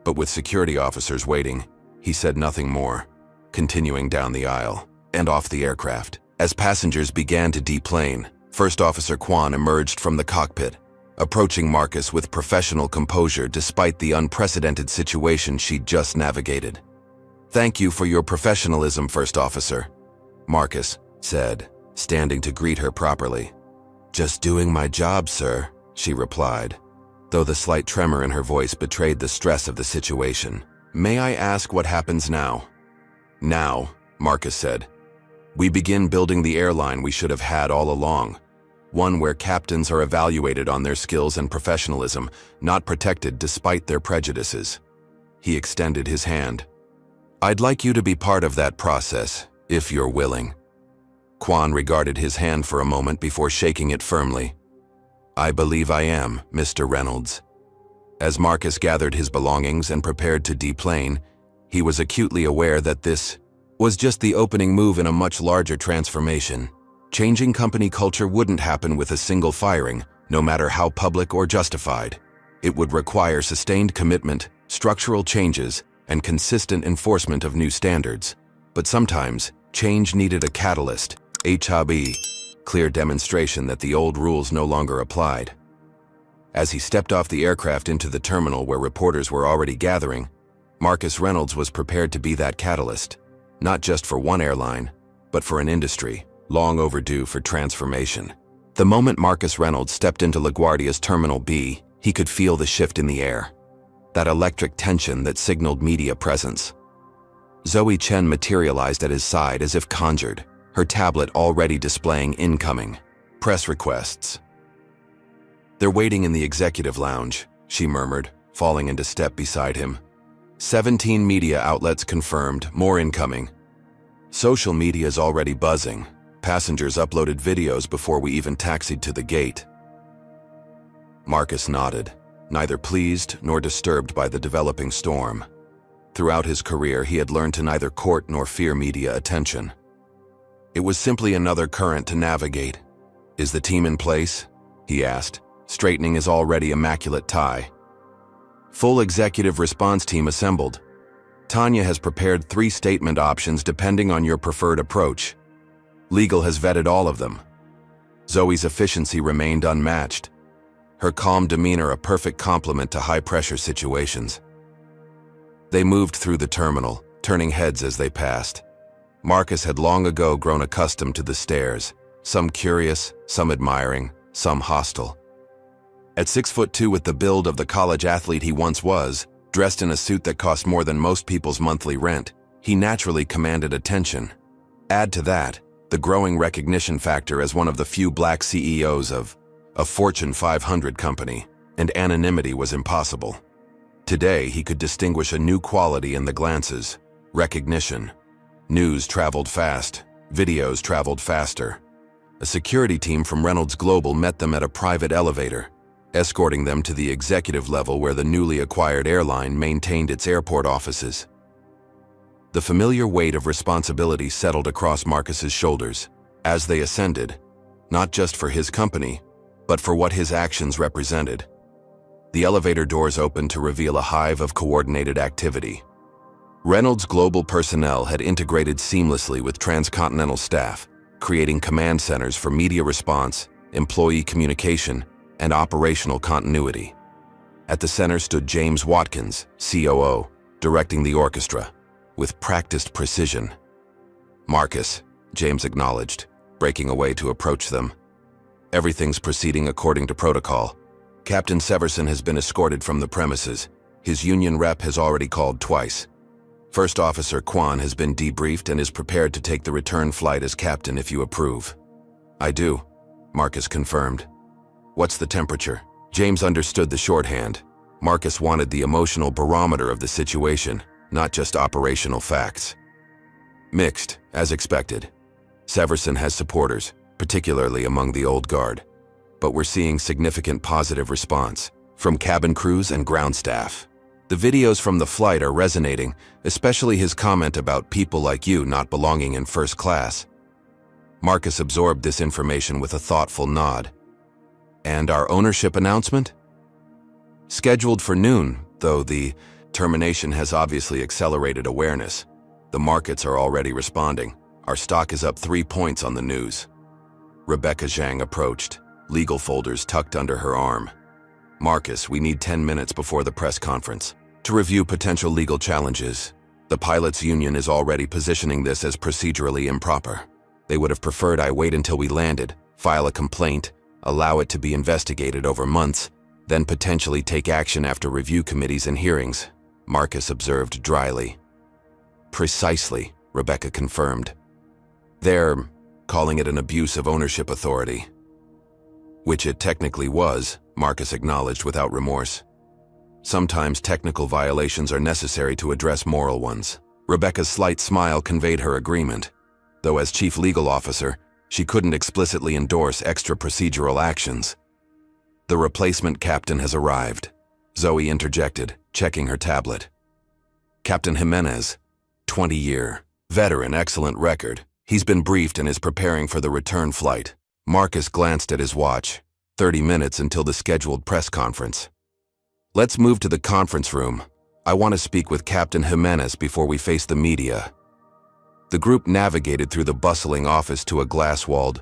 but with security officers waiting, he said nothing more, continuing down the aisle and off the aircraft. As passengers began to deplane, First Officer Kwan emerged from the cockpit, approaching Marcus with professional composure despite the unprecedented situation she'd just navigated. Thank you for your professionalism, First Officer, Marcus said, standing to greet her properly. Just doing my job, sir, she replied, though the slight tremor in her voice betrayed the stress of the situation. May I ask what happens now? Now, Marcus said, we begin building the airline we should have had all along, one where captains are evaluated on their skills and professionalism, not protected despite their prejudices. He extended his hand. I'd like you to be part of that process, if you're willing. Kwan regarded his hand for a moment before shaking it firmly. I believe I am, Mr. Reynolds. As Marcus gathered his belongings and prepared to deplane, he was acutely aware that this was just the opening move in a much larger transformation. Changing company culture wouldn't happen with a single firing, no matter how public or justified. It would require sustained commitment, structural changes, and consistent enforcement of new standards. But sometimes, Change needed a catalyst, HAB, clear demonstration that the old rules no longer applied. As he stepped off the aircraft into the terminal where reporters were already gathering, Marcus Reynolds was prepared to be that catalyst, not just for one airline, but for an industry long overdue for transformation. The moment Marcus Reynolds stepped into LaGuardia's Terminal B, he could feel the shift in the air, that electric tension that signaled media presence. Zoe Chen materialized at his side as if conjured, her tablet already displaying incoming press requests. "They're waiting in the executive lounge," she murmured, falling into step beside him. 17 media outlets confirmed, more incoming. Social media's already buzzing. Passengers uploaded videos before we even taxied to the gate. Marcus nodded, neither pleased nor disturbed by the developing storm. Throughout his career, he had learned to neither court nor fear media attention. It was simply another current to navigate. "Is the team in place?" he asked, straightening his already immaculate tie. Full executive response team assembled. Tanya has prepared 3 statement options depending on your preferred approach. Legal has vetted all of them. Zoe's efficiency remained unmatched, her calm demeanor a perfect complement to high-pressure situations. They moved through the terminal, turning heads as they passed. Marcus had long ago grown accustomed to the stares, some curious, some admiring, some hostile. At 6'2" with the build of the college athlete he once was, dressed in a suit that cost more than most people's monthly rent, he naturally commanded attention. Add to that, the growing recognition factor as one of the few black CEOs of a Fortune 500 company, and anonymity was impossible. Today, he could distinguish a new quality in the glances: recognition. News traveled fast, videos traveled faster. A security team from Reynolds Global met them at a private elevator, escorting them to the executive level where the newly acquired airline maintained its airport offices. The familiar weight of responsibility settled across Marcus's shoulders as they ascended, not just for his company, but for what his actions represented. The elevator doors opened to reveal a hive of coordinated activity. Reynolds Global personnel had integrated seamlessly with transcontinental staff, creating command centers for media response, employee communication, and operational continuity. At the center stood James Watkins, COO, directing the orchestra, with practiced precision. "Marcus," James acknowledged, breaking away to approach them. "Everything's proceeding according to protocol. Captain Severson has been escorted from the premises. His union rep has already called twice. First Officer Kwan has been debriefed and is prepared to take the return flight as captain if you approve." "I do," Marcus confirmed. "What's the temperature?" James understood the shorthand. Marcus wanted the emotional barometer of the situation, not just operational facts. "Mixed, as expected. Severson has supporters, particularly among the old guard. But we're seeing significant positive response from cabin crews and ground staff. The videos from the flight are resonating, especially his comment about people like you not belonging in first class." Marcus absorbed this information with a thoughtful nod. "And our ownership announcement?" "Scheduled for noon, though the termination has obviously accelerated awareness. The markets are already responding. Our stock is up 3 points on the news." Rebecca Zhang approached, legal folders tucked under her arm. "Marcus, we need 10 minutes before the press conference to review potential legal challenges. The pilots' union is already positioning this as procedurally improper. They would have preferred I wait until we landed, file a complaint, allow it to be investigated over months, then potentially take action after review committees and hearings," Marcus observed dryly. "Precisely," Rebecca confirmed. "They're calling it an abuse of ownership authority." "Which it technically was," Marcus acknowledged without remorse. "Sometimes technical violations are necessary to address moral ones." Rebecca's slight smile conveyed her agreement, though as chief legal officer, she couldn't explicitly endorse extra procedural actions. "The replacement captain has arrived," Zoe interjected, checking her tablet. "Captain Jimenez, 20-year veteran, excellent record. He's been briefed and is preparing for the return flight." Marcus glanced at his watch. 30 minutes until the scheduled press conference. "Let's move to the conference room. I want to speak with Captain Jimenez before we face the media." The group navigated through the bustling office to a glass-walled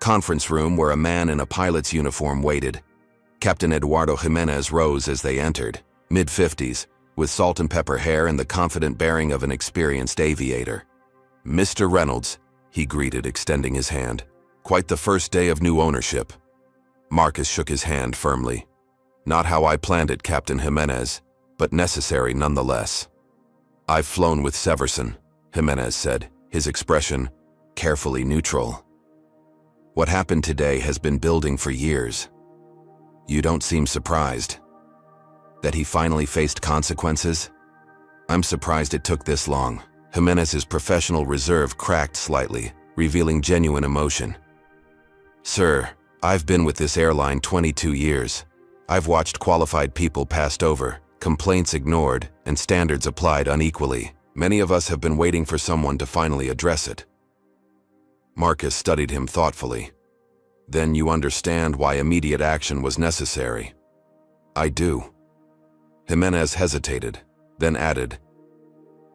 conference room where a man in a pilot's uniform waited. Captain Eduardo Jimenez rose as they entered, mid-50s, with salt and pepper hair and the confident bearing of an experienced aviator. "Mr. Reynolds," he greeted, extending his hand. "Quite the first day of new ownership." Marcus shook his hand firmly. "Not how I planned it, Captain Jimenez, but necessary nonetheless." "I've flown with Severson," Jimenez said, his expression carefully neutral. "What happened today has been building for years. You don't seem surprised. That he finally faced consequences? I'm surprised it took this long." Jimenez's professional reserve cracked slightly, revealing genuine emotion. "Sir, I've been with this airline 22 years. I've watched qualified people passed over, complaints ignored, and standards applied unequally. Many of us have been waiting for someone to finally address it." Marcus studied him thoughtfully. "Then you understand why immediate action was necessary." "I do." Jimenez hesitated, then added,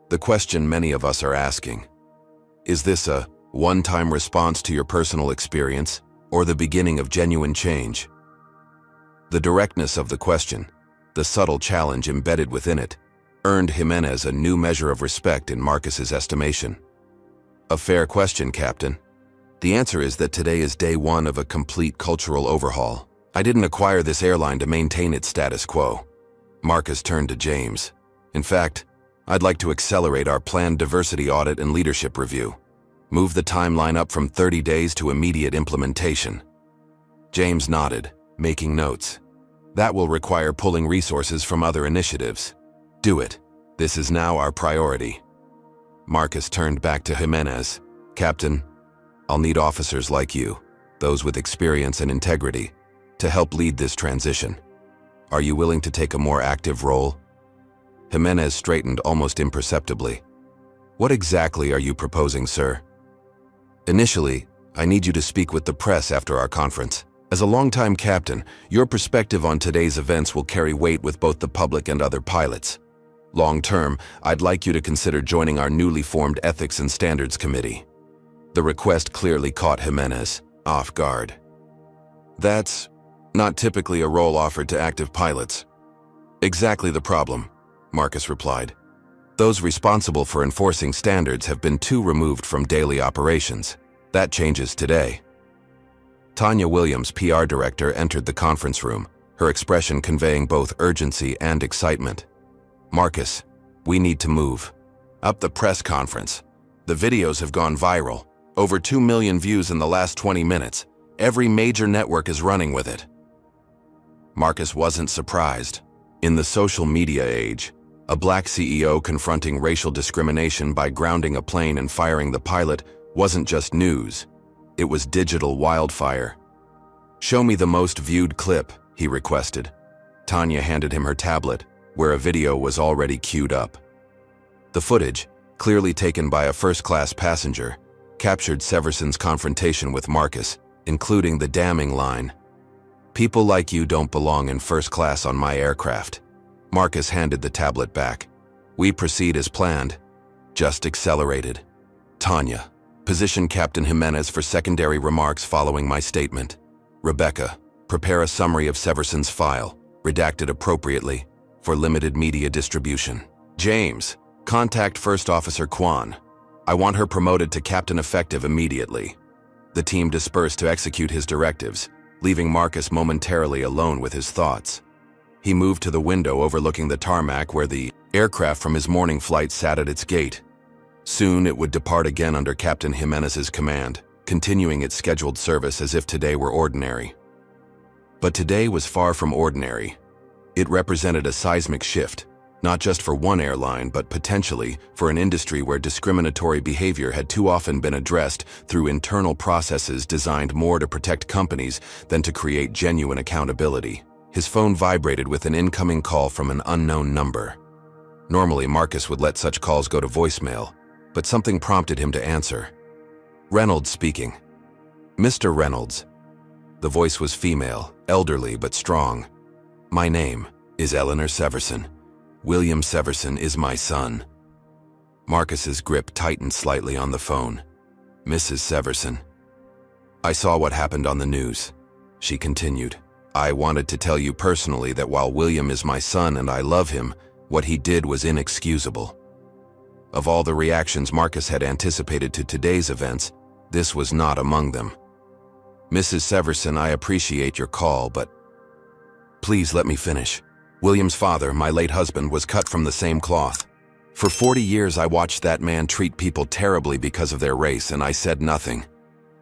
"The question many of us are asking. Is this a one-time response to your personal experience, or the beginning of genuine change?" The directness of the question, the subtle challenge embedded within it, earned Jimenez a new measure of respect in Marcus's estimation. "A fair question, Captain. The answer is that today is day one of a complete cultural overhaul. I didn't acquire this airline to maintain its status quo." Marcus turned to James. "In fact, I'd like to accelerate our planned diversity audit and leadership review. Move the timeline up from 30 days to immediate implementation." James nodded, making notes. "That will require pulling resources from other initiatives." "Do it. This is now our priority." Marcus turned back to Jimenez. "Captain, I'll need officers like you, those with experience and integrity, to help lead this transition. Are you willing to take a more active role?" Jimenez straightened almost imperceptibly. "What exactly are you proposing, sir?" "Initially, I need you to speak with the press after our conference. As a longtime captain, your perspective on today's events will carry weight with both the public and other pilots. Long-term, I'd like you to consider joining our newly formed Ethics and Standards Committee." The request clearly caught Jimenez off guard. "That's not typically a role offered to active pilots." "Exactly the problem," Marcus replied. "Those responsible for enforcing standards have been too removed from daily operations. That changes today." Tanya Williams, PR director, entered the conference room, her expression conveying both urgency and excitement. "Marcus, we need to move. Up the press conference. The videos have gone viral. Over 2 million views in the last 20 minutes. Every major network is running with it." Marcus wasn't surprised. In the social media age, a black CEO confronting racial discrimination by grounding a plane and firing the pilot wasn't just news. It was digital wildfire. "Show me the most viewed clip," he requested. Tanya handed him her tablet, where a video was already queued up. The footage, clearly taken by a first-class passenger, captured Severson's confrontation with Marcus, including the damning line, "People like you don't belong in first class on my aircraft." Marcus handed the tablet back. "We proceed as planned, just accelerated." "Tanya, position Captain Jimenez for secondary remarks following my statement. Rebecca, prepare a summary of Severson's file, redacted appropriately, for limited media distribution. James, contact First Officer Kwan. I want her promoted to captain effective immediately." The team dispersed to execute his directives, leaving Marcus momentarily alone with his thoughts. He moved to the window overlooking the tarmac where the aircraft from his morning flight sat at its gate. Soon it would depart again under Captain Jimenez's command, continuing its scheduled service as if today were ordinary. But today was far from ordinary. It represented a seismic shift, not just for one airline, but potentially for an industry where discriminatory behavior had too often been addressed through internal processes designed more to protect companies than to create genuine accountability. His phone vibrated with an incoming call from an unknown number. Normally, Marcus would let such calls go to voicemail, but something prompted him to answer. "Reynolds speaking." "Mr. Reynolds." The voice was female, elderly but strong. "My name is Eleanor Severson. William Severson is my son." Marcus's grip tightened slightly on the phone. "Mrs. Severson, I saw what happened on the news," she continued. "I wanted to tell you personally that while William is my son and I love him, what he did was inexcusable." Of all the reactions Marcus had anticipated to today's events, this was not among them. "Mrs. Severson, I appreciate your call, but please let me finish. William's father, my late husband, was cut from the same cloth. For 40 years I watched that man treat people terribly because of their race, and I said nothing.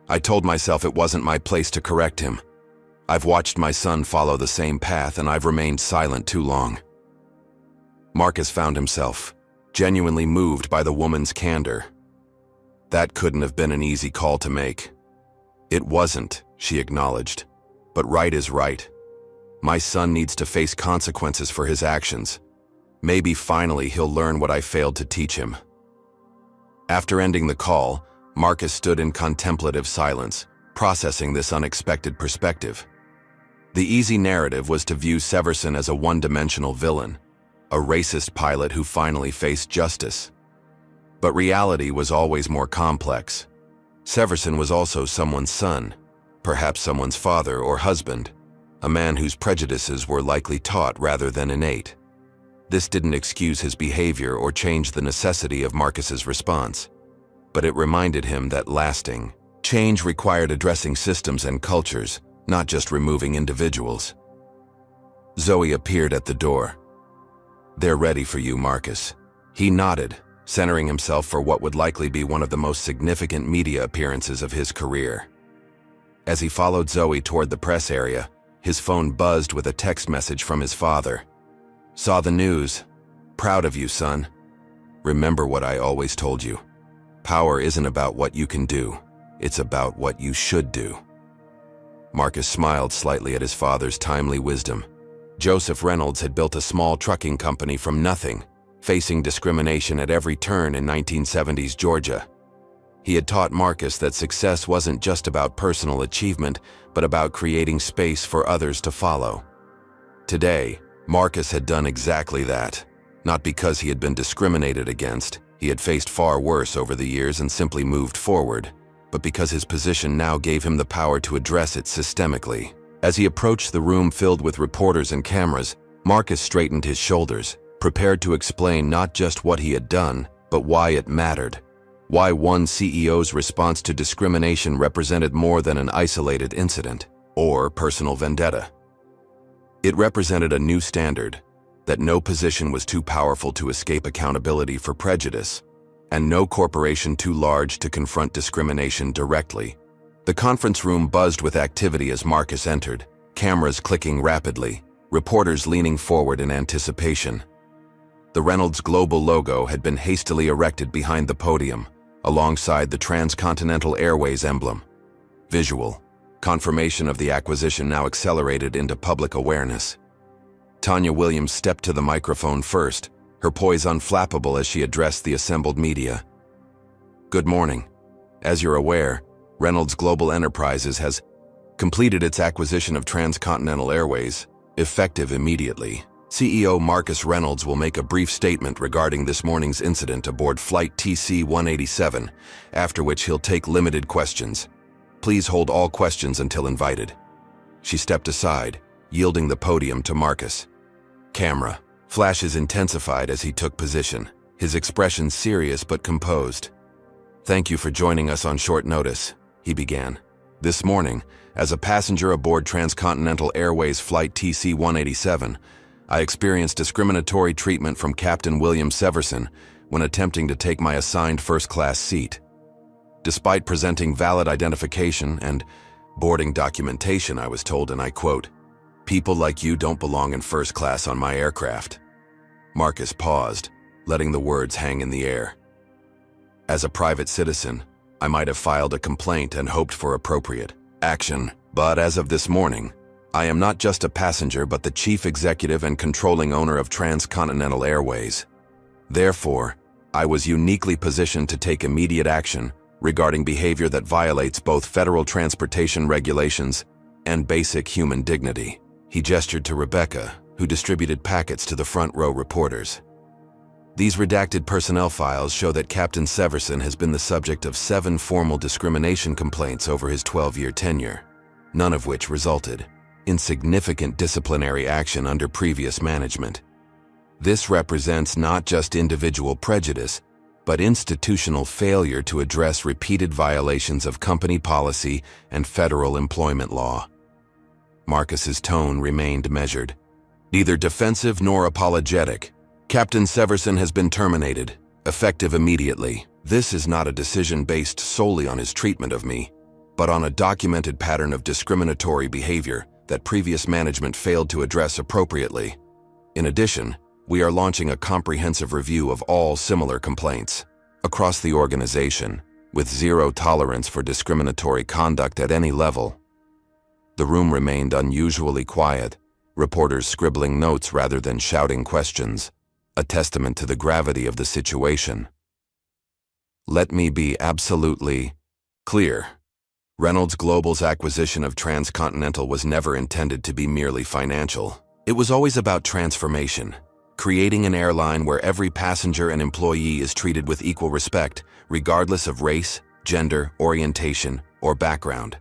I told myself it wasn't my place to correct him. I've watched my son follow the same path, and I've remained silent too long." Marcus found himself genuinely moved by the woman's candor. That couldn't have been an easy call to make. "It wasn't," she acknowledged. "But right is right. My son needs to face consequences for his actions. Maybe finally he'll learn what I failed to teach him." After ending the call, Marcus stood in contemplative silence, processing this unexpected perspective. The easy narrative was to view Severson as a one-dimensional villain, a racist pilot who finally faced justice. But reality was always more complex. Severson was also someone's son, perhaps someone's father or husband, a man whose prejudices were likely taught rather than innate. This didn't excuse his behavior or change the necessity of Marcus's response, but it reminded him that lasting change required addressing systems and cultures, not just removing individuals. Zoe appeared at the door. "They're ready for you, Marcus." He nodded, centering himself for what would likely be one of the most significant media appearances of his career. As he followed Zoe toward the press area, his phone buzzed with a text message from his father. "Saw the news. Proud of you, son. Remember what I always told you. Power isn't about what you can do. It's about what you should do." Marcus smiled slightly at his father's timely wisdom. Joseph Reynolds had built a small trucking company from nothing, facing discrimination at every turn in 1970s Georgia. He had taught Marcus that success wasn't just about personal achievement, but about creating space for others to follow. Today, Marcus had done exactly that. Not because he had been discriminated against, he had faced far worse over the years and simply moved forward, but because his position now gave him the power to address it systemically. As he approached the room filled with reporters and cameras, Marcus straightened his shoulders, prepared to explain not just what he had done, but why it mattered. Why one CEO's response to discrimination represented more than an isolated incident or personal vendetta. It represented a new standard, that no position was too powerful to escape accountability for prejudice, and no corporation too large to confront discrimination directly. The conference room buzzed with activity as Marcus entered, cameras clicking rapidly, reporters leaning forward in anticipation. The Reynolds Global logo had been hastily erected behind the podium, alongside the Transcontinental Airways emblem. Visual confirmation of the acquisition now accelerated into public awareness. Tanya Williams stepped to the microphone first, her poise unflappable as she addressed the assembled media. "Good morning. As you're aware, Reynolds Global Enterprises has completed its acquisition of Transcontinental Airways, effective immediately. CEO Marcus Reynolds will make a brief statement regarding this morning's incident aboard Flight TC-187, after which he'll take limited questions. Please hold all questions until invited." She stepped aside, yielding the podium to Marcus. Camera flashes intensified as he took position, his expression serious but composed. "Thank you for joining us on short notice," he began. "This morning, as a passenger aboard Transcontinental Airways Flight TC-187, I experienced discriminatory treatment from Captain William Severson when attempting to take my assigned first-class seat. Despite presenting valid identification and boarding documentation, I was told, and I quote, 'People like you don't belong in first class on my aircraft.'" Marcus paused, letting the words hang in the air. As a private citizen, I might have filed a complaint and hoped for appropriate action, but as of this morning, I am not just a passenger but the chief executive and controlling owner of Transcontinental Airways. Therefore, I was uniquely positioned to take immediate action regarding behavior that violates both federal transportation regulations and basic human dignity. He gestured to Rebecca, who distributed packets to the front row reporters. These redacted personnel files show that Captain Severson has been the subject of 7 formal discrimination complaints over his 12-year tenure, none of which resulted in significant disciplinary action under previous management. This represents not just individual prejudice, but institutional failure to address repeated violations of company policy and federal employment law. Marcus's tone remained measured, neither defensive nor apologetic. Captain Severson has been terminated, effective immediately. This is not a decision based solely on his treatment of me, but on a documented pattern of discriminatory behavior that previous management failed to address appropriately. In addition, we are launching a comprehensive review of all similar complaints across the organization, with zero tolerance for discriminatory conduct at any level. The room remained unusually quiet, reporters scribbling notes rather than shouting questions, a testament to the gravity of the situation. Let me be absolutely clear. Reynolds Global's acquisition of Transcontinental was never intended to be merely financial. It was always about transformation, creating an airline where every passenger and employee is treated with equal respect, regardless of race, gender, orientation, or background.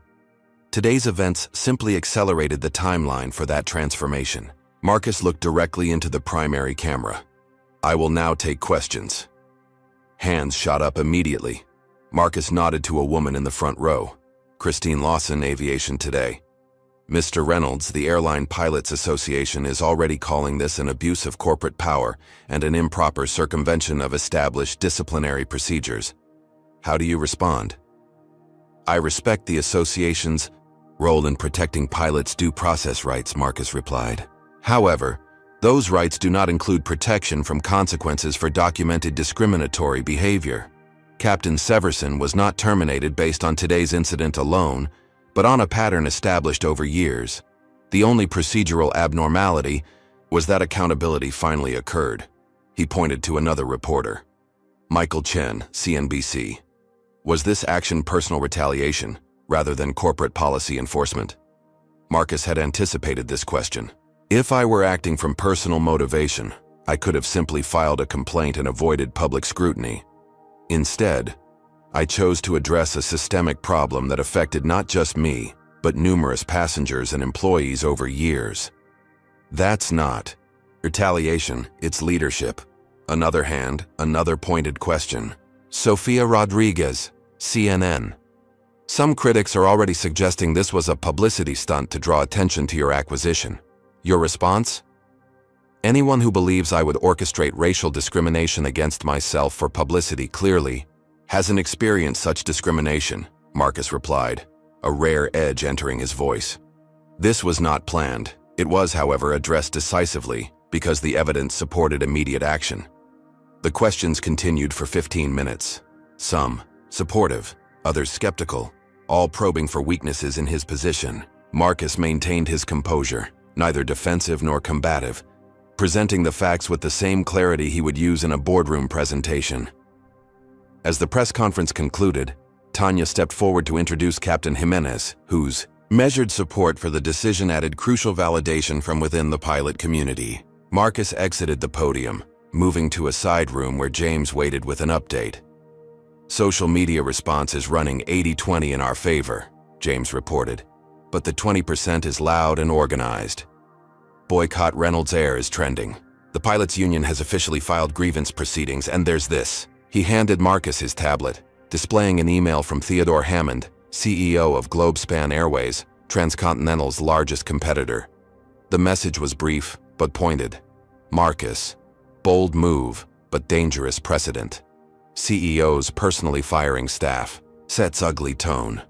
Today's events simply accelerated the timeline for that transformation. Marcus looked directly into the primary camera. I will now take questions. Hands shot up immediately. Marcus nodded to a woman in the front row. Christine Lawson, Aviation Today. Mr. Reynolds, the Airline Pilots Association is already calling this an abuse of corporate power and an improper circumvention of established disciplinary procedures. How do you respond? I respect the association's role in protecting pilots' due process rights, Marcus replied. However, those rights do not include protection from consequences for documented discriminatory behavior. Captain Severson was not terminated based on today's incident alone, but on a pattern established over years. The only procedural abnormality was that accountability finally occurred. He pointed to another reporter. Michael Chen, CNBC. Was this action personal retaliation, rather than corporate policy enforcement? Marcus had anticipated this question. If I were acting from personal motivation, I could have simply filed a complaint and avoided public scrutiny. Instead, I chose to address a systemic problem that affected not just me, but numerous passengers and employees over years. That's not retaliation, it's leadership. Another hand, another pointed question. Sofia Rodriguez, CNN. Some critics are already suggesting this was a publicity stunt to draw attention to your acquisition. Your response? Anyone who believes I would orchestrate racial discrimination against myself for publicity clearly hasn't experienced such discrimination, Marcus replied, a rare edge entering his voice. This was not planned. It was, however, addressed decisively because the evidence supported immediate action. The questions continued for 15 minutes. Some supportive, others skeptical, all probing for weaknesses in his position. Marcus maintained his composure, neither defensive nor combative, presenting the facts with the same clarity he would use in a boardroom presentation. As the press conference concluded, Tanya stepped forward to introduce Captain Jimenez, whose measured support for the decision added crucial validation from within the pilot community. Marcus exited the podium, moving to a side room where James waited with an update. Social media response is running 80-20 in our favor, James reported, but the 20% is loud and organized. Boycott Reynolds Air is trending. The pilots' union has officially filed grievance proceedings, and there's this. He handed Marcus his tablet, displaying an email from Theodore Hammond, CEO of Globespan Airways, Transcontinental's largest competitor. The message was brief, but pointed. Marcus, bold move, but dangerous precedent. CEOs personally firing staff, sets ugly tone.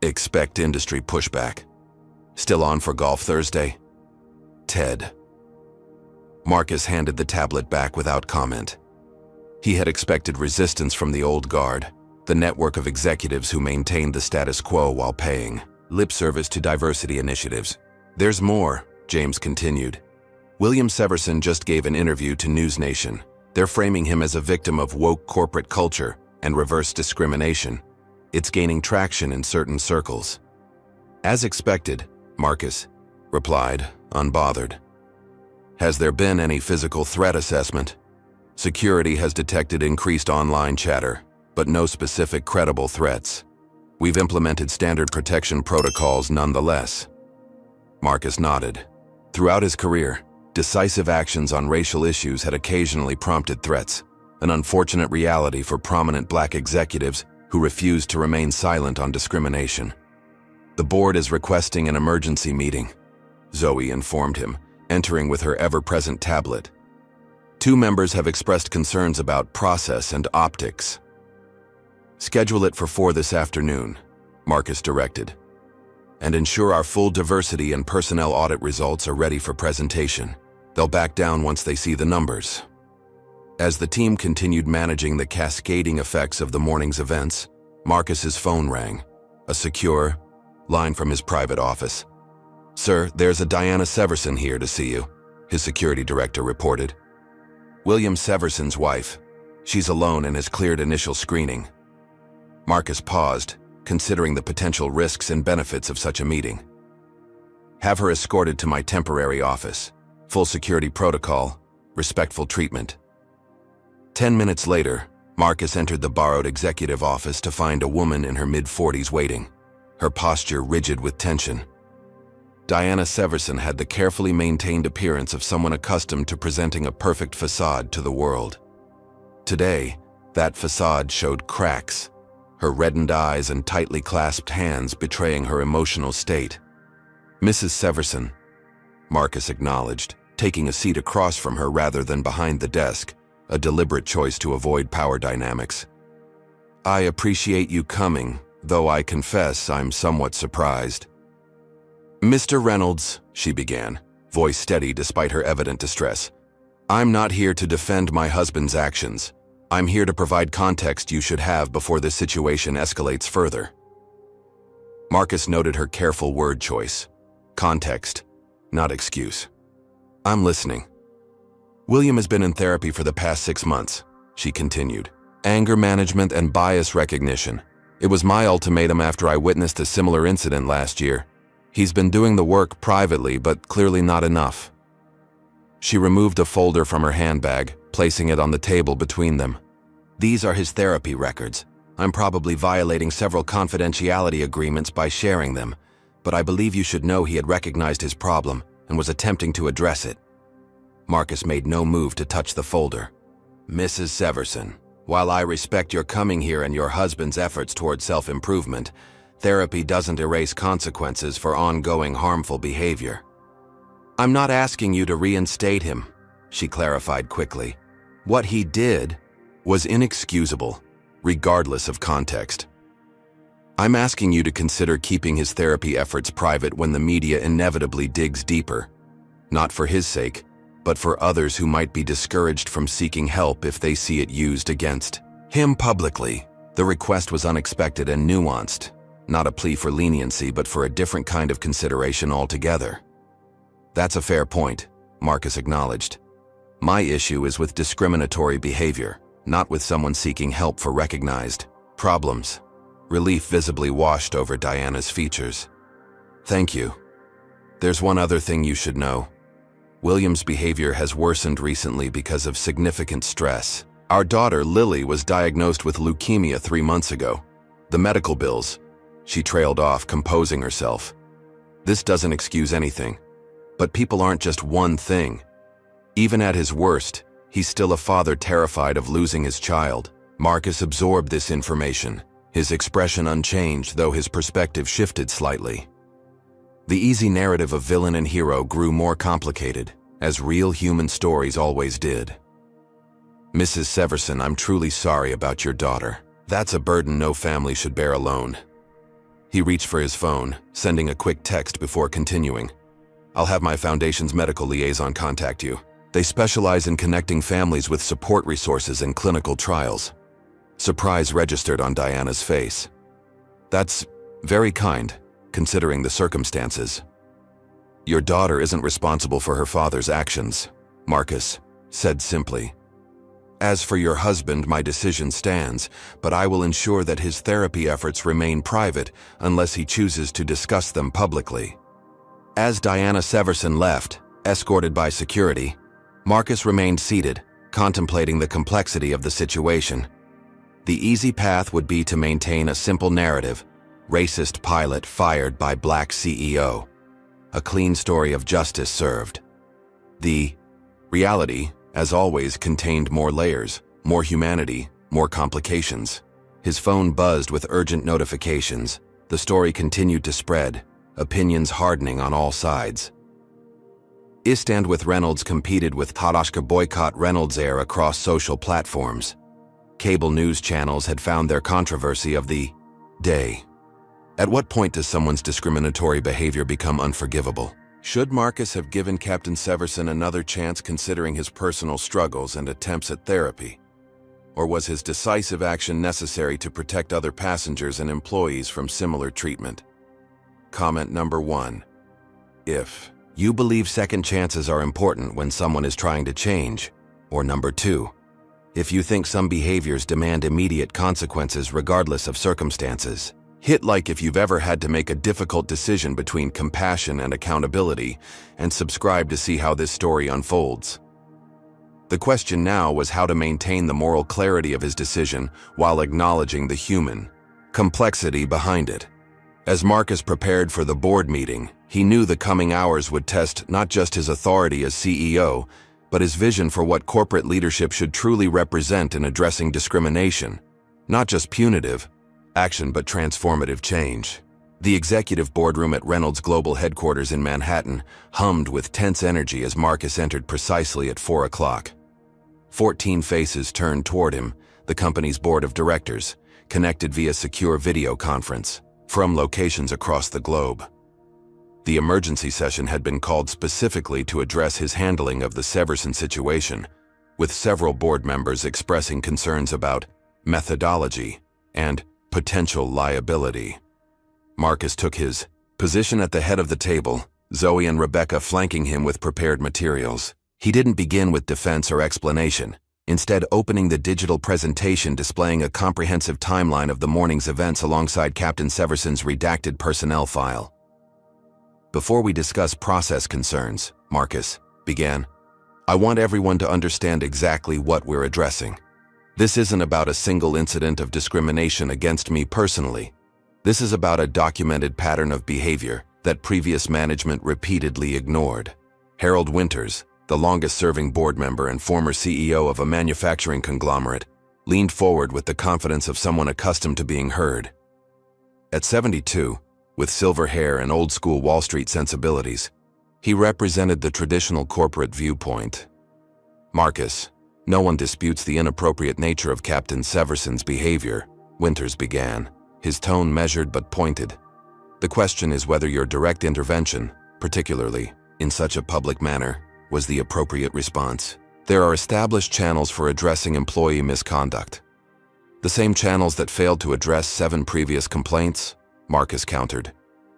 Expect industry pushback. Still on for golf Thursday? Ted. Marcus handed the tablet back without comment. He had expected resistance from the old guard, the network of executives who maintained the status quo while paying lip service to diversity initiatives. There's more, James continued. William Severson just gave an interview to News Nation. They're framing him as a victim of woke corporate culture and reverse discrimination. It's gaining traction in certain circles. As expected, Marcus replied, unbothered. Has there been any physical threat assessment? Security has detected increased online chatter, but no specific credible threats. We've implemented standard protection protocols nonetheless. Marcus nodded. Throughout his career, decisive actions on racial issues had occasionally prompted threats, an unfortunate reality for prominent black executives who refused to remain silent on discrimination. The board is requesting an emergency meeting, Zoe informed him, entering with her ever-present tablet. 2 members have expressed concerns about process and optics. Schedule it for 4 this afternoon, Marcus directed, and ensure our full diversity and personnel audit results are ready for presentation. They'll back down once they see the numbers. As the team continued managing the cascading effects of the morning's events, Marcus's phone rang, a secure line from his private office. "Sir, there's a Diana Severson here to see you," his security director reported. "William Severson's wife. She's alone and has cleared initial screening." Marcus paused, considering the potential risks and benefits of such a meeting. "Have her escorted to my temporary office. Full security protocol, respectful treatment." 10 minutes later, Marcus entered the borrowed executive office to find a woman in her mid-40s waiting, her posture rigid with tension. Diana Severson had the carefully maintained appearance of someone accustomed to presenting a perfect facade to the world. Today, that facade showed cracks, her reddened eyes and tightly clasped hands betraying her emotional state. "Mrs. Severson," Marcus acknowledged, taking a seat across from her rather than behind the desk, a deliberate choice to avoid power dynamics. "I appreciate you coming, though I confess I'm somewhat surprised." "Mr. Reynolds," she began, voice steady despite her evident distress, "I'm not here to defend my husband's actions. I'm here to provide context you should have before this situation escalates further." Marcus noted her careful word choice. Context, not excuse. "I'm listening." "William has been in therapy for the past 6 months," she continued. "Anger management and bias recognition. It was my ultimatum after I witnessed a similar incident last year. He's been doing the work privately, but clearly not enough." She removed a folder from her handbag, placing it on the table between them. "These are his therapy records. I'm probably violating several confidentiality agreements by sharing them, but I believe you should know he had recognized his problem and was attempting to address it." Marcus made no move to touch the folder. "Mrs. Severson, while I respect your coming here and your husband's efforts toward self-improvement, therapy doesn't erase consequences for ongoing harmful behavior." "I'm not asking you to reinstate him," she clarified quickly. "What he did was inexcusable, regardless of context. I'm asking you to consider keeping his therapy efforts private when the media inevitably digs deeper, not for his sake, but for others who might be discouraged from seeking help if they see it used against him publicly." The request was unexpected and nuanced, not a plea for leniency, but for a different kind of consideration altogether. "That's a fair point," Marcus acknowledged. "My issue is with discriminatory behavior, not with someone seeking help for recognized problems." Relief visibly washed over Diana's features. "Thank you. There's one other thing you should know. William's behavior has worsened recently because of significant stress. Our daughter, Lily, was diagnosed with leukemia 3 months ago. The medical bills..." She trailed off, composing herself. "This doesn't excuse anything. But people aren't just one thing. Even at his worst, he's still a father terrified of losing his child." Marcus absorbed this information, his expression unchanged, though his perspective shifted slightly. The easy narrative of villain and hero grew more complicated, as real human stories always did. "Mrs. Severson, I'm truly sorry about your daughter. That's a burden no family should bear alone." He reached for his phone, sending a quick text before continuing. "I'll have my foundation's medical liaison contact you. They specialize in connecting families with support resources and clinical trials." Surprise registered on Diana's face. "That's very kind, considering the circumstances." "Your daughter isn't responsible for her father's actions," Marcus said simply. "As for your husband, my decision stands, but I will ensure that his therapy efforts remain private unless he chooses to discuss them publicly." As Diana Severson left, escorted by security, Marcus remained seated, contemplating the complexity of the situation. The easy path would be to maintain a simple narrative: racist pilot fired by black CEO. A clean story of justice served. The reality, as always, contained more layers, more humanity, more complications. His phone buzzed with urgent notifications. The story continued to spread, opinions hardening on all sides. Istand with Reynolds competed with Tadashka boycott Reynolds Air across social platforms. Cable news channels had found their controversy of the day. At what point does someone's discriminatory behavior become unforgivable? Should Marcus have given Captain Severson another chance considering his personal struggles and attempts at therapy? Or was his decisive action necessary to protect other passengers and employees from similar treatment? Comment number 1. If you believe second chances are important when someone is trying to change. Or number 2. If you think some behaviors demand immediate consequences regardless of circumstances. Hit like if you've ever had to make a difficult decision between compassion and accountability, and subscribe to see how this story unfolds. The question now was how to maintain the moral clarity of his decision while acknowledging the human complexity behind it. As Marcus prepared for the board meeting, he knew the coming hours would test not just his authority as CEO, but his vision for what corporate leadership should truly represent in addressing discrimination. Not just punitive action, but transformative change. The executive boardroom at Reynolds Global headquarters in Manhattan hummed with tense energy as Marcus entered precisely at 4 o'clock. 14 faces turned toward him, the company's board of directors, connected via secure video conference, from locations across the globe. The emergency session had been called specifically to address his handling of the Severson situation, with several board members expressing concerns about methodology and potential liability. Marcus took his position at the head of the table, Zoe and Rebecca flanking him with prepared materials. He didn't begin with defense or explanation, instead opening the digital presentation displaying a comprehensive timeline of the morning's events alongside Captain Severson's redacted personnel file. Before we discuss process concerns, Marcus began, I want everyone to understand exactly what we're addressing. This isn't about a single incident of discrimination against me personally. This is about a documented pattern of behavior that previous management repeatedly ignored. Harold Winters, the longest-serving board member and former CEO of a manufacturing conglomerate, leaned forward with the confidence of someone accustomed to being heard. At 72, with silver hair and old-school Wall Street sensibilities, he represented the traditional corporate viewpoint. Marcus, no one disputes the inappropriate nature of Captain Severson's behavior, Winters began, his tone measured but pointed. The question is whether your direct intervention, particularly in such a public manner, was the appropriate response. There are established channels for addressing employee misconduct. The same channels that failed to address 7 previous complaints, Marcus countered.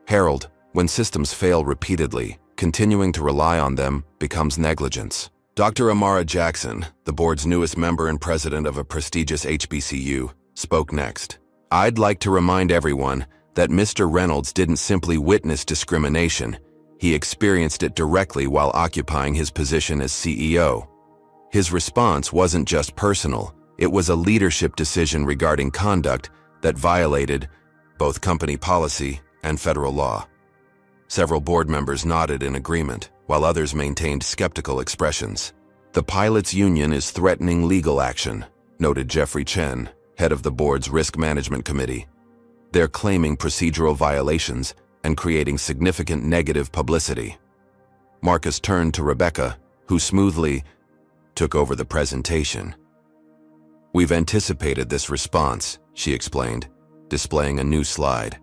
Harold, when systems fail repeatedly, continuing to rely on them becomes negligence. Dr. Amara Jackson, the board's newest member and president of a prestigious HBCU, spoke next. I'd like to remind everyone that Mr. Reynolds didn't simply witness discrimination, he experienced it directly while occupying his position as CEO. His response wasn't just personal, it was a leadership decision regarding conduct that violated both company policy and federal law. Several board members nodded in agreement, while others maintained skeptical expressions. The pilots' union is threatening legal action, noted Jeffrey Chen, head of the board's risk management committee. They're claiming procedural violations and creating significant negative publicity. Marcus turned to Rebecca, who smoothly took over the presentation. We've anticipated this response, she explained, displaying a new slide.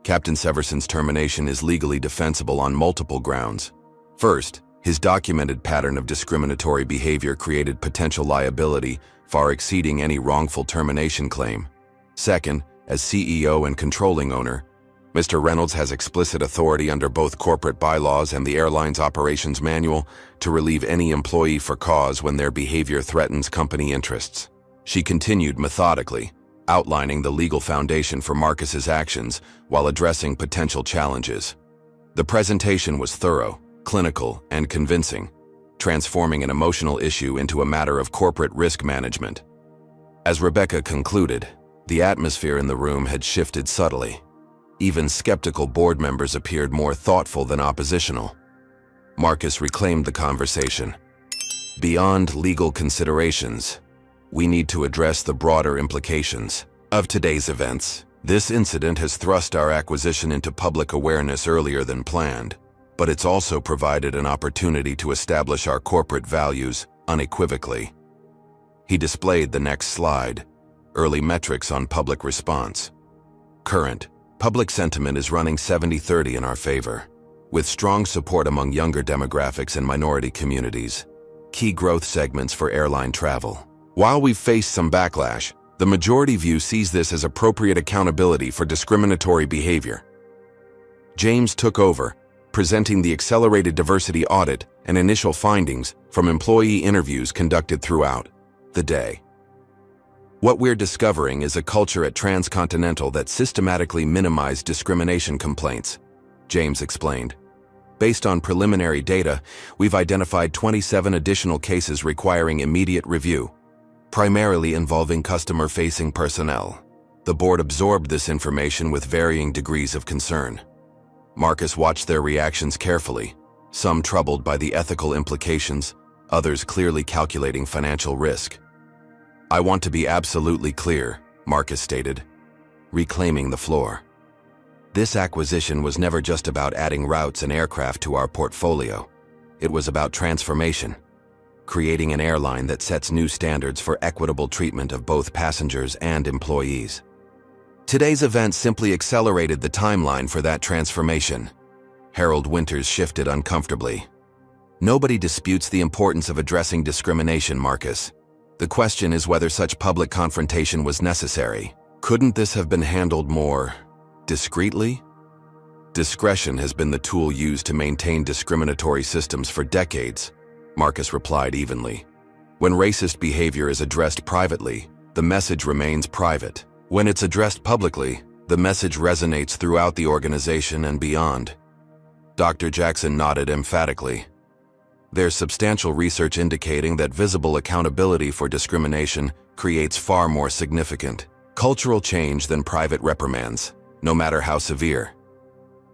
Captain Severson's termination is legally defensible on multiple grounds. First, his documented pattern of discriminatory behavior created potential liability far exceeding any wrongful termination claim. Second, as CEO and controlling owner, Mr. Reynolds has explicit authority under both corporate bylaws and the airline's operations manual to relieve any employee for cause when their behavior threatens company interests. She continued methodically, outlining the legal foundation for Marcus's actions while addressing potential challenges. The presentation was thorough, clinical, and convincing. transforming an emotional issue into a matter of corporate risk management. As Rebecca concluded, the atmosphere in the room had shifted subtly. Even skeptical board members appeared more thoughtful than oppositional. Marcus reclaimed the conversation. Beyond legal considerations, we need to address the broader implications of today's events. This incident has thrust our acquisition into public awareness earlier than planned, but it's also provided an opportunity to establish our corporate values unequivocally. He displayed the next slide, early metrics on public response. Current public sentiment is running 70-30 in our favor, with strong support among younger demographics and minority communities, key growth segments for airline travel. While we've faced some backlash, the majority view sees this as appropriate accountability for discriminatory behavior. James took over, presenting the accelerated diversity audit and initial findings from employee interviews conducted throughout the day. What we're discovering is a culture at Transcontinental that systematically minimized discrimination complaints, James explained. Based on preliminary data, we've identified 27 additional cases requiring immediate review, primarily involving customer-facing personnel. The board absorbed this information with varying degrees of concern. Marcus watched their reactions carefully, some troubled by the ethical implications, others clearly calculating financial risk. "I want to be absolutely clear," Marcus stated, reclaiming the floor. This acquisition was never just about adding routes and aircraft to our portfolio. It was about transformation, creating an airline that sets new standards for equitable treatment of both passengers and employees. Today's event simply accelerated the timeline for that transformation. Harold Winters shifted uncomfortably. "Nobody disputes the importance of addressing discrimination, Marcus. The question is whether such public confrontation was necessary. Couldn't this have been handled more discreetly?" "Discretion has been the tool used to maintain discriminatory systems for decades," Marcus replied evenly. "When racist behavior is addressed privately, the message remains private. When it's addressed publicly, the message resonates throughout the organization and beyond." Dr. Jackson nodded emphatically. "There's substantial research indicating that visible accountability for discrimination creates far more significant cultural change than private reprimands, no matter how severe."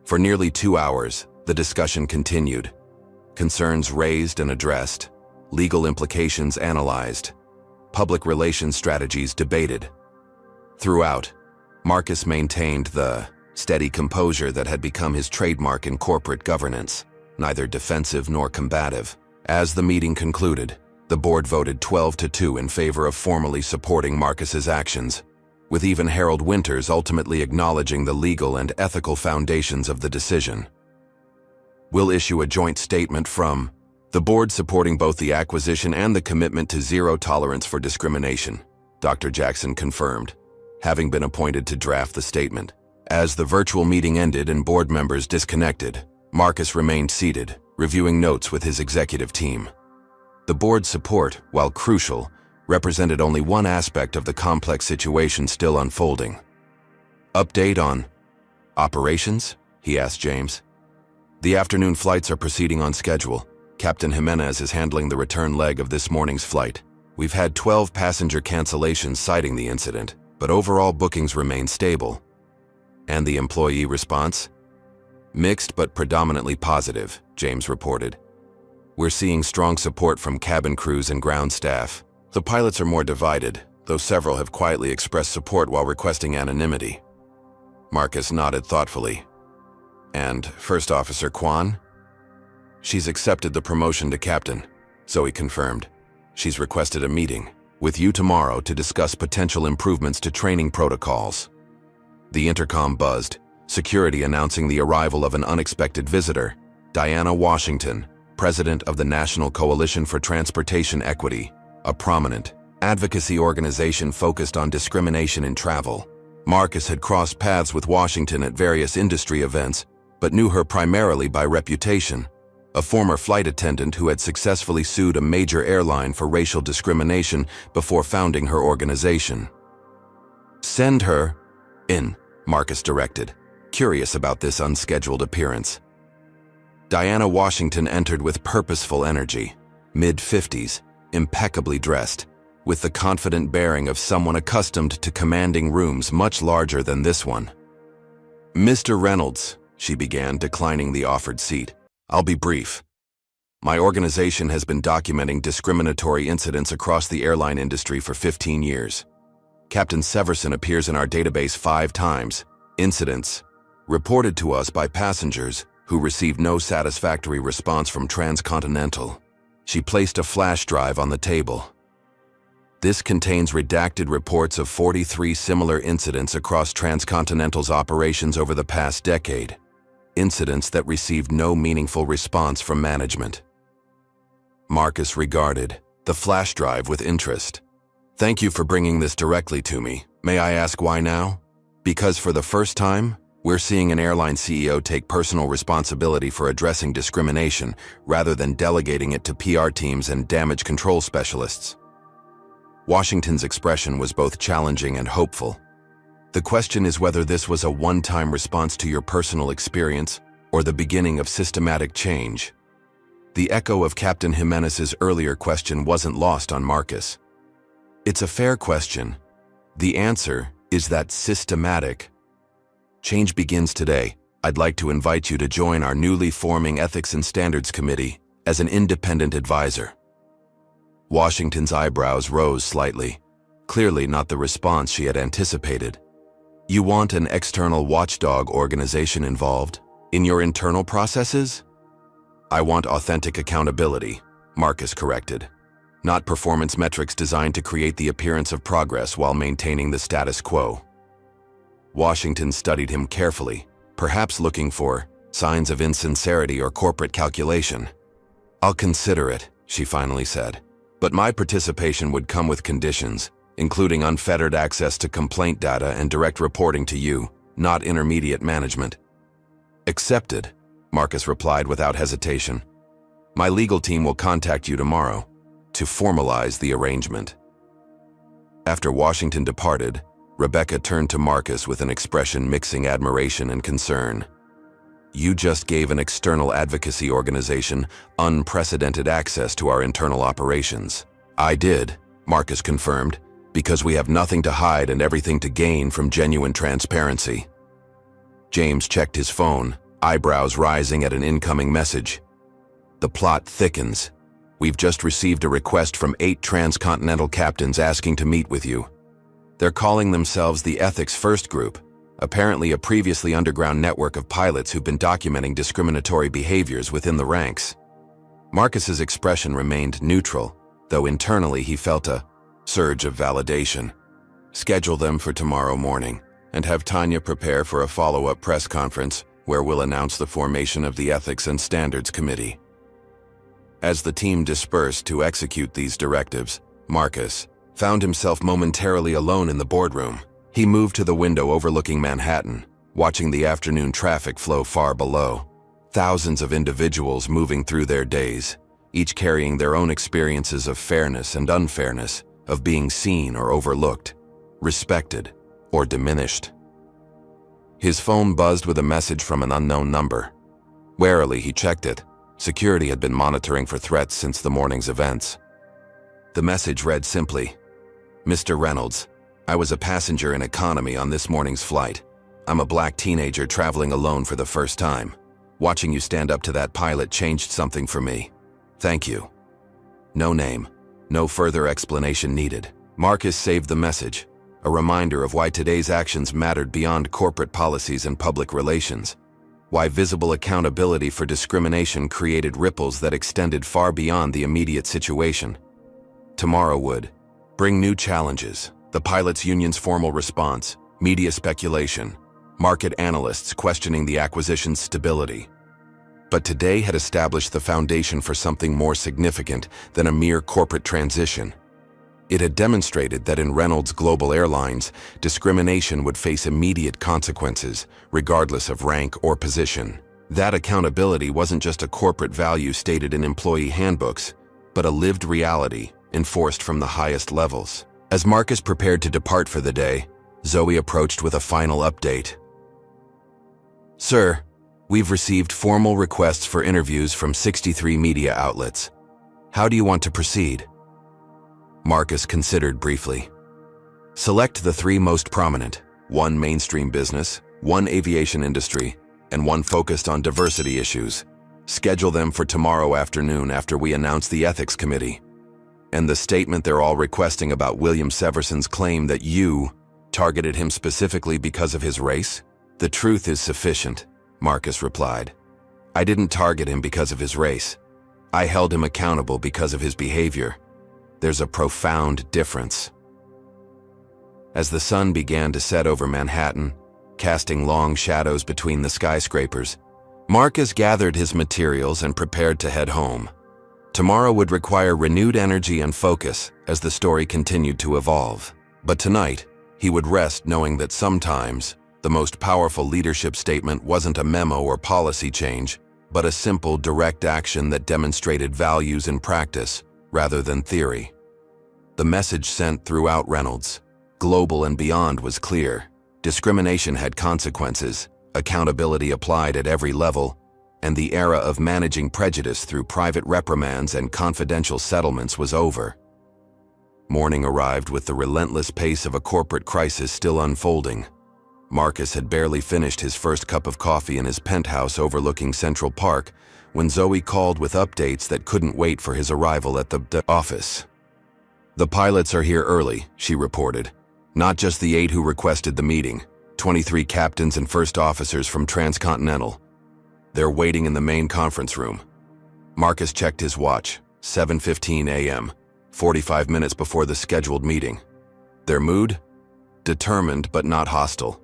For nearly 2 hours, the discussion continued. Concerns raised and addressed, legal implications analyzed, public relations strategies debated. Throughout, Marcus maintained the steady composure that had become his trademark in corporate governance, neither defensive nor combative. As the meeting concluded, the board voted 12-2 in favor of formally supporting Marcus's actions, with even Harold Winters ultimately acknowledging the legal and ethical foundations of the decision. "We'll issue a joint statement from the board supporting both the acquisition and the commitment to zero tolerance for discrimination," Dr. Jackson confirmed, having been appointed to draft the statement. As the virtual meeting ended and board members disconnected, Marcus remained seated, reviewing notes with his executive team. The board's support, while crucial, represented only one aspect of the complex situation still unfolding. "Update on operations?" he asked James. "The afternoon flights are proceeding on schedule. Captain Jimenez is handling the return leg of this morning's flight. We've had 12 passenger cancellations citing the incident, but overall bookings remain stable." "And the employee response?" "Mixed but predominantly positive," James reported. "We're seeing strong support from cabin crews and ground staff. The pilots are more divided, though several have quietly expressed support while requesting anonymity." Marcus nodded thoughtfully. "And First Officer Kwan?" "She's accepted the promotion to captain," Zoe confirmed. "She's requested a meeting with you tomorrow to discuss potential improvements to training protocols." The intercom buzzed, security announcing the arrival of an unexpected visitor, Diana Washington, president of the National Coalition for Transportation Equity, a prominent advocacy organization focused on discrimination in travel. Marcus had crossed paths with Washington at various industry events, but knew her primarily by reputation, a former flight attendant who had successfully sued a major airline for racial discrimination before founding her organization. "Send her in," Marcus directed, curious about this unscheduled appearance. Diana Washington entered with purposeful energy, mid-50s, impeccably dressed, with the confident bearing of someone accustomed to commanding rooms much larger than this one. "Mr. Reynolds," she began, declining the offered seat. "I'll be brief. My organization has been documenting discriminatory incidents across the airline industry for 15 years. Captain Severson appears in our database 5 times. Incidents reported to us by passengers who received no satisfactory response from Transcontinental." She placed a flash drive on the table. "This contains redacted reports of 43 similar incidents across Transcontinental's operations over the past decade. Incidents that received no meaningful response from management." Marcus regarded the flash drive with interest. "Thank you for bringing this directly to me. May I ask why now?" "Because for the first time, we're seeing an airline CEO take personal responsibility for addressing discrimination rather than delegating it to PR teams and damage control specialists." Washington's expression was both challenging and hopeful. "The question is whether this was a one-time response to your personal experience or the beginning of systematic change." The echo of Captain Jimenez's earlier question wasn't lost on Marcus. "It's a fair question. The answer is that systematic change begins today. I'd like to invite you to join our newly forming Ethics and Standards Committee as an independent advisor." Washington's eyebrows rose slightly, clearly not the response she had anticipated. "You want an external watchdog organization involved in your internal processes?" "I want authentic accountability," Marcus corrected, "not performance metrics designed to create the appearance of progress while maintaining the status quo." Washington studied him carefully, perhaps looking for signs of insincerity or corporate calculation. "I'll consider it," she finally said, "but my participation would come with conditions, including unfettered access to complaint data and direct reporting to you, not intermediate management." "Accepted," Marcus replied without hesitation. "My legal team will contact you tomorrow to formalize the arrangement." After Washington departed, Rebecca turned to Marcus with an expression mixing admiration and concern. "You just gave an external advocacy organization unprecedented access to our internal operations." "I did," Marcus confirmed, "because we have nothing to hide and everything to gain from genuine transparency." James checked his phone, eyebrows rising at an incoming message. "The plot thickens. We've just received a request from 8 transcontinental captains asking to meet with you. They're calling themselves the Ethics First Group, apparently a previously underground network of pilots who've been documenting discriminatory behaviors within the ranks." Marcus's expression remained neutral, though internally he felt a surge of validation. "Schedule them for tomorrow morning, and have Tanya prepare for a follow-up press conference where we'll announce the formation of the Ethics and Standards Committee." As the team dispersed to execute these directives, Marcus found himself momentarily alone in the boardroom. He moved to the window overlooking Manhattan, watching the afternoon traffic flow far below. Thousands of individuals moving through their days, each carrying their own experiences of fairness and unfairness, of being seen or overlooked, respected or diminished. His phone buzzed with a message from an unknown number. Warily, he checked it. Security had been monitoring for threats since the morning's events. The message read simply, "Mr. Reynolds, I was a passenger in economy on this morning's flight. I'm a black teenager traveling alone for the first time. Watching you stand up to that pilot changed something for me. Thank you." No name, no further explanation needed. Marcus saved the message, a reminder of why today's actions mattered beyond corporate policies and public relations, why visible accountability for discrimination created ripples that extended far beyond the immediate situation. Tomorrow would bring new challenges: the pilots' union's formal response, media speculation, market analysts questioning the acquisition's stability. But today had established the foundation for something more significant than a mere corporate transition. It had demonstrated that in Reynolds Global Airlines, discrimination would face immediate consequences, regardless of rank or position. That accountability wasn't just a corporate value stated in employee handbooks, but a lived reality enforced from the highest levels. As Marcus prepared to depart for the day, Zoe approached with a final update. "Sir, we've received formal requests for interviews from 63 media outlets. How do you want to proceed? Marcus considered briefly. Select the 3 most prominent, 1 mainstream business, 1 aviation industry, and 1 focused on diversity issues. Schedule them for tomorrow afternoon after we announce the ethics committee. And the statement they're all requesting about William Severson's claim that you targeted him specifically because of his race? The truth is sufficient, Marcus replied. I didn't target him because of his race. I held him accountable because of his behavior. There's a profound difference. As the sun began to set over Manhattan, casting long shadows between the skyscrapers, Marcus gathered his materials and prepared to head home. Tomorrow would require renewed energy and focus as the story continued to evolve. But tonight, he would rest knowing that sometimes the most powerful leadership statement wasn't a memo or policy change, but a simple, direct action that demonstrated values in practice rather than theory. The message sent throughout Reynolds, global and beyond, was clear. Discrimination had consequences, accountability applied at every level, and the era of managing prejudice through private reprimands and confidential settlements was over. Morning arrived with the relentless pace of a corporate crisis still unfolding. Marcus had barely finished his first cup of coffee in his penthouse overlooking Central Park when Zoe called with updates that couldn't wait for his arrival at the office. The pilots are here early, she reported. Not just the 8 who requested the meeting, 23 captains and first officers from Transcontinental. They're waiting in the main conference room. Marcus checked his watch, 7:15 a.m., 45 minutes before the scheduled meeting. Their mood? Determined but not hostile.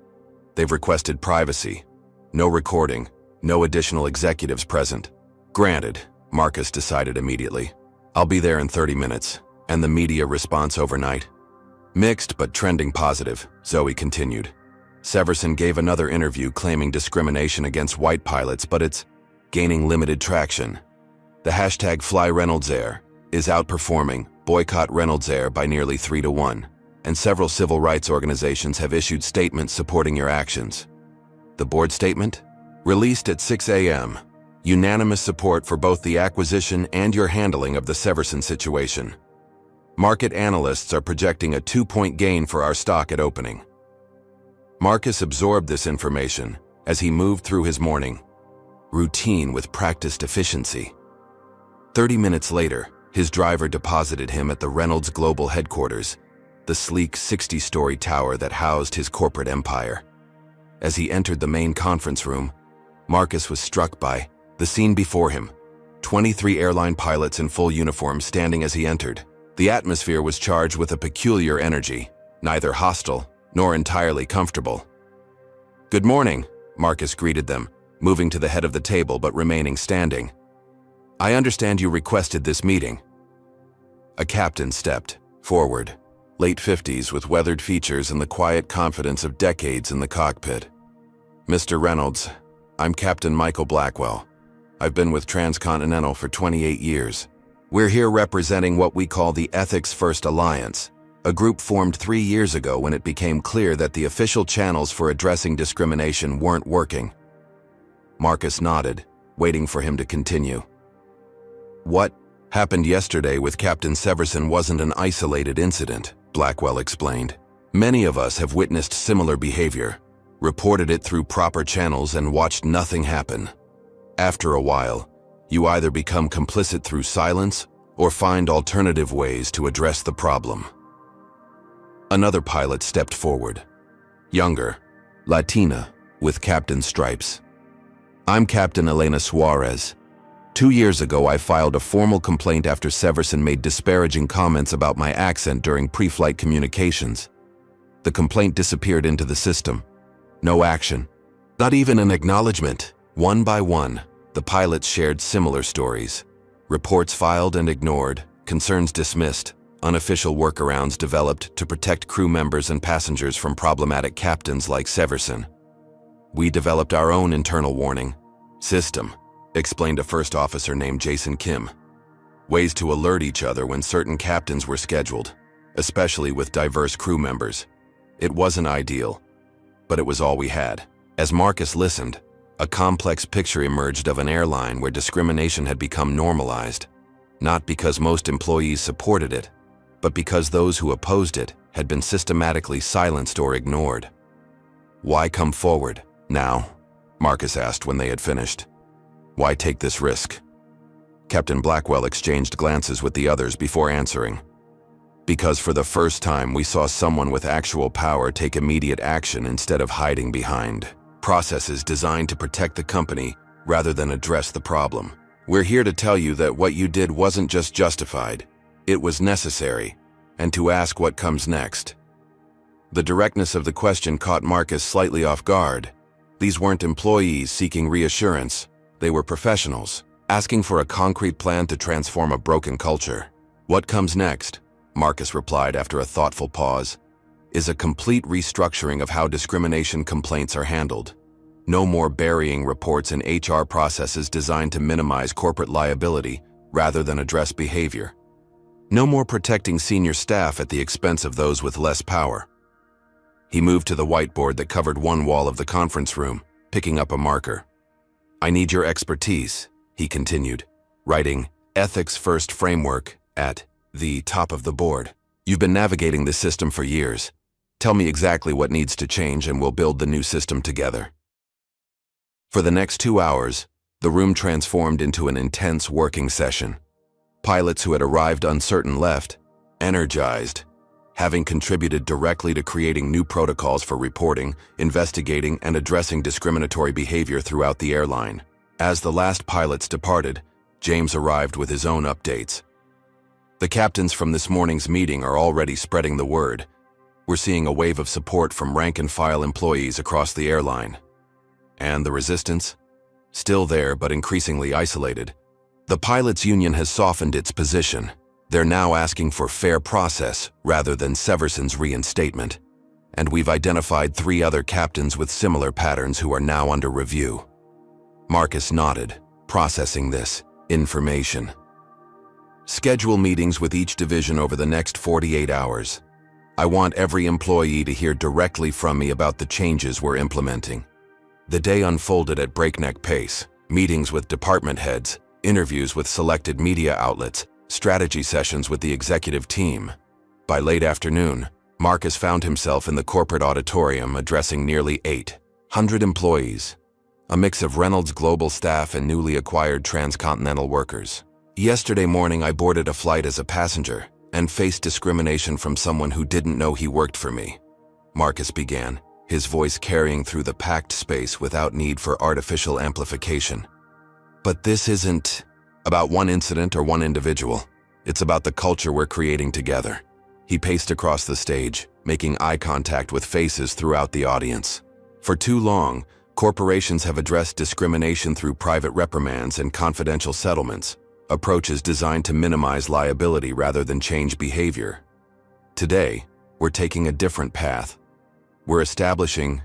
They've requested privacy. No recording, no additional executives present. Granted, Marcus decided immediately. I'll be there in 30 minutes. And the media response overnight? Mixed but trending positive, Zoe continued. Severson gave another interview claiming discrimination against white pilots, but it's gaining limited traction. The hashtag #FlyReynoldsAir is outperforming Boycott Reynolds Air by nearly 3-1, and several civil rights organizations have issued statements supporting your actions. The board statement? Released at 6 a.m. Unanimous support for both the acquisition and your handling of the Severson situation. Market analysts are projecting a 2-point gain for our stock at opening. Marcus absorbed this information as he moved through his morning routine with practiced efficiency. 30 minutes later, his driver deposited him at the Reynolds Global headquarters, the sleek 60-story tower that housed his corporate empire. As he entered the main conference room, Marcus was struck by the scene before him. 23 airline pilots in full uniform standing as he entered. The atmosphere was charged with a peculiar energy, neither hostile nor entirely comfortable. Good morning, Marcus greeted them, moving to the head of the table but remaining standing. I understand you requested this meeting. A captain stepped forward, late 50s with weathered features and the quiet confidence of decades in the cockpit. Mr. Reynolds, I'm Captain Michael Blackwell. I've been with Transcontinental for 28 years. We're here representing what we call the Ethics First Alliance, a group formed 3 years ago when it became clear that the official channels for addressing discrimination weren't working. Marcus nodded, waiting for him to continue. What happened yesterday with Captain Severson wasn't an isolated incident, Blackwell explained. Many of us have witnessed similar behavior, reported it through proper channels and watched nothing happen. After a while, you either become complicit through silence or find alternative ways to address the problem. Another pilot stepped forward. Younger, Latina, with captain stripes. I'm Captain Elena Suarez. 2 years ago, I filed a formal complaint after Severson made disparaging comments about my accent during pre-flight communications. The complaint disappeared into the system. No action. Not even an acknowledgement. One by one, the pilots shared similar stories. Reports filed and ignored, concerns dismissed, unofficial workarounds developed to protect crew members and passengers from problematic captains like Severson. We developed our own internal warning system, explained a first officer named Jason Kim. Ways to alert each other when certain captains were scheduled, especially with diverse crew members. It wasn't ideal, but it was all we had. As Marcus listened, a complex picture emerged of an airline where discrimination had become normalized. not because most employees supported it, but because those who opposed it had been systematically silenced or ignored. "Why come forward now?" Marcus asked when they had finished. "Why take this risk?" Captain Blackwell exchanged glances with the others before answering. "Because for the first time we saw someone with actual power take immediate action instead of hiding behind processes designed to protect the company rather than address the problem. We're here to tell you that what you did wasn't just justified, it was necessary, and to ask what comes next." The directness of the question caught Marcus slightly off guard. These weren't employees seeking reassurance, they were professionals, asking for a concrete plan to transform a broken culture. "What comes next?" Marcus replied after a thoughtful pause, "is a complete restructuring of how discrimination complaints are handled. No more burying reports in HR processes designed to minimize corporate liability rather than address behavior. No more protecting senior staff at the expense of those with less power." He moved to the whiteboard that covered one wall of the conference room, picking up a marker. "I need your expertise," he continued, writing Ethics First Framework at the top of the board. "You've been navigating this system for years. Tell me exactly what needs to change and we'll build the new system together." For the next 2 hours, the room transformed into an intense working session. Pilots who had arrived uncertain left, energized, having contributed directly to creating new protocols for reporting, investigating, and addressing discriminatory behavior throughout the airline. As the last pilots departed, James arrived with his own updates. "The captains from this morning's meeting are already spreading the word. We're seeing a wave of support from rank-and-file employees across the airline. And the resistance? Still there, but increasingly isolated. The pilots' union has softened its position. They're now asking for fair process rather than Severson's reinstatement. And we've identified 3 other captains with similar patterns who are now under review." Marcus nodded, processing this information. "Schedule meetings with each division over the next 48 hours. I want every employee to hear directly from me about the changes we're implementing." The day unfolded at breakneck pace. Meetings with department heads, interviews with selected media outlets, strategy sessions with the executive team. By late afternoon, Marcus found himself in the corporate auditorium addressing nearly 800 employees, a mix of Reynolds Global staff and newly acquired transcontinental workers. "Yesterday morning I boarded a flight as a passenger and faced discrimination from someone who didn't know he worked for me," Marcus began, his voice carrying through the packed space without need for artificial amplification. "But this isn't about one incident or one individual. It's about the culture we're creating together." He paced across the stage, making eye contact with faces throughout the audience. "For too long, corporations have addressed discrimination through private reprimands and confidential settlements, approaches designed to minimize liability rather than change behavior. Today, we're taking a different path. We're establishing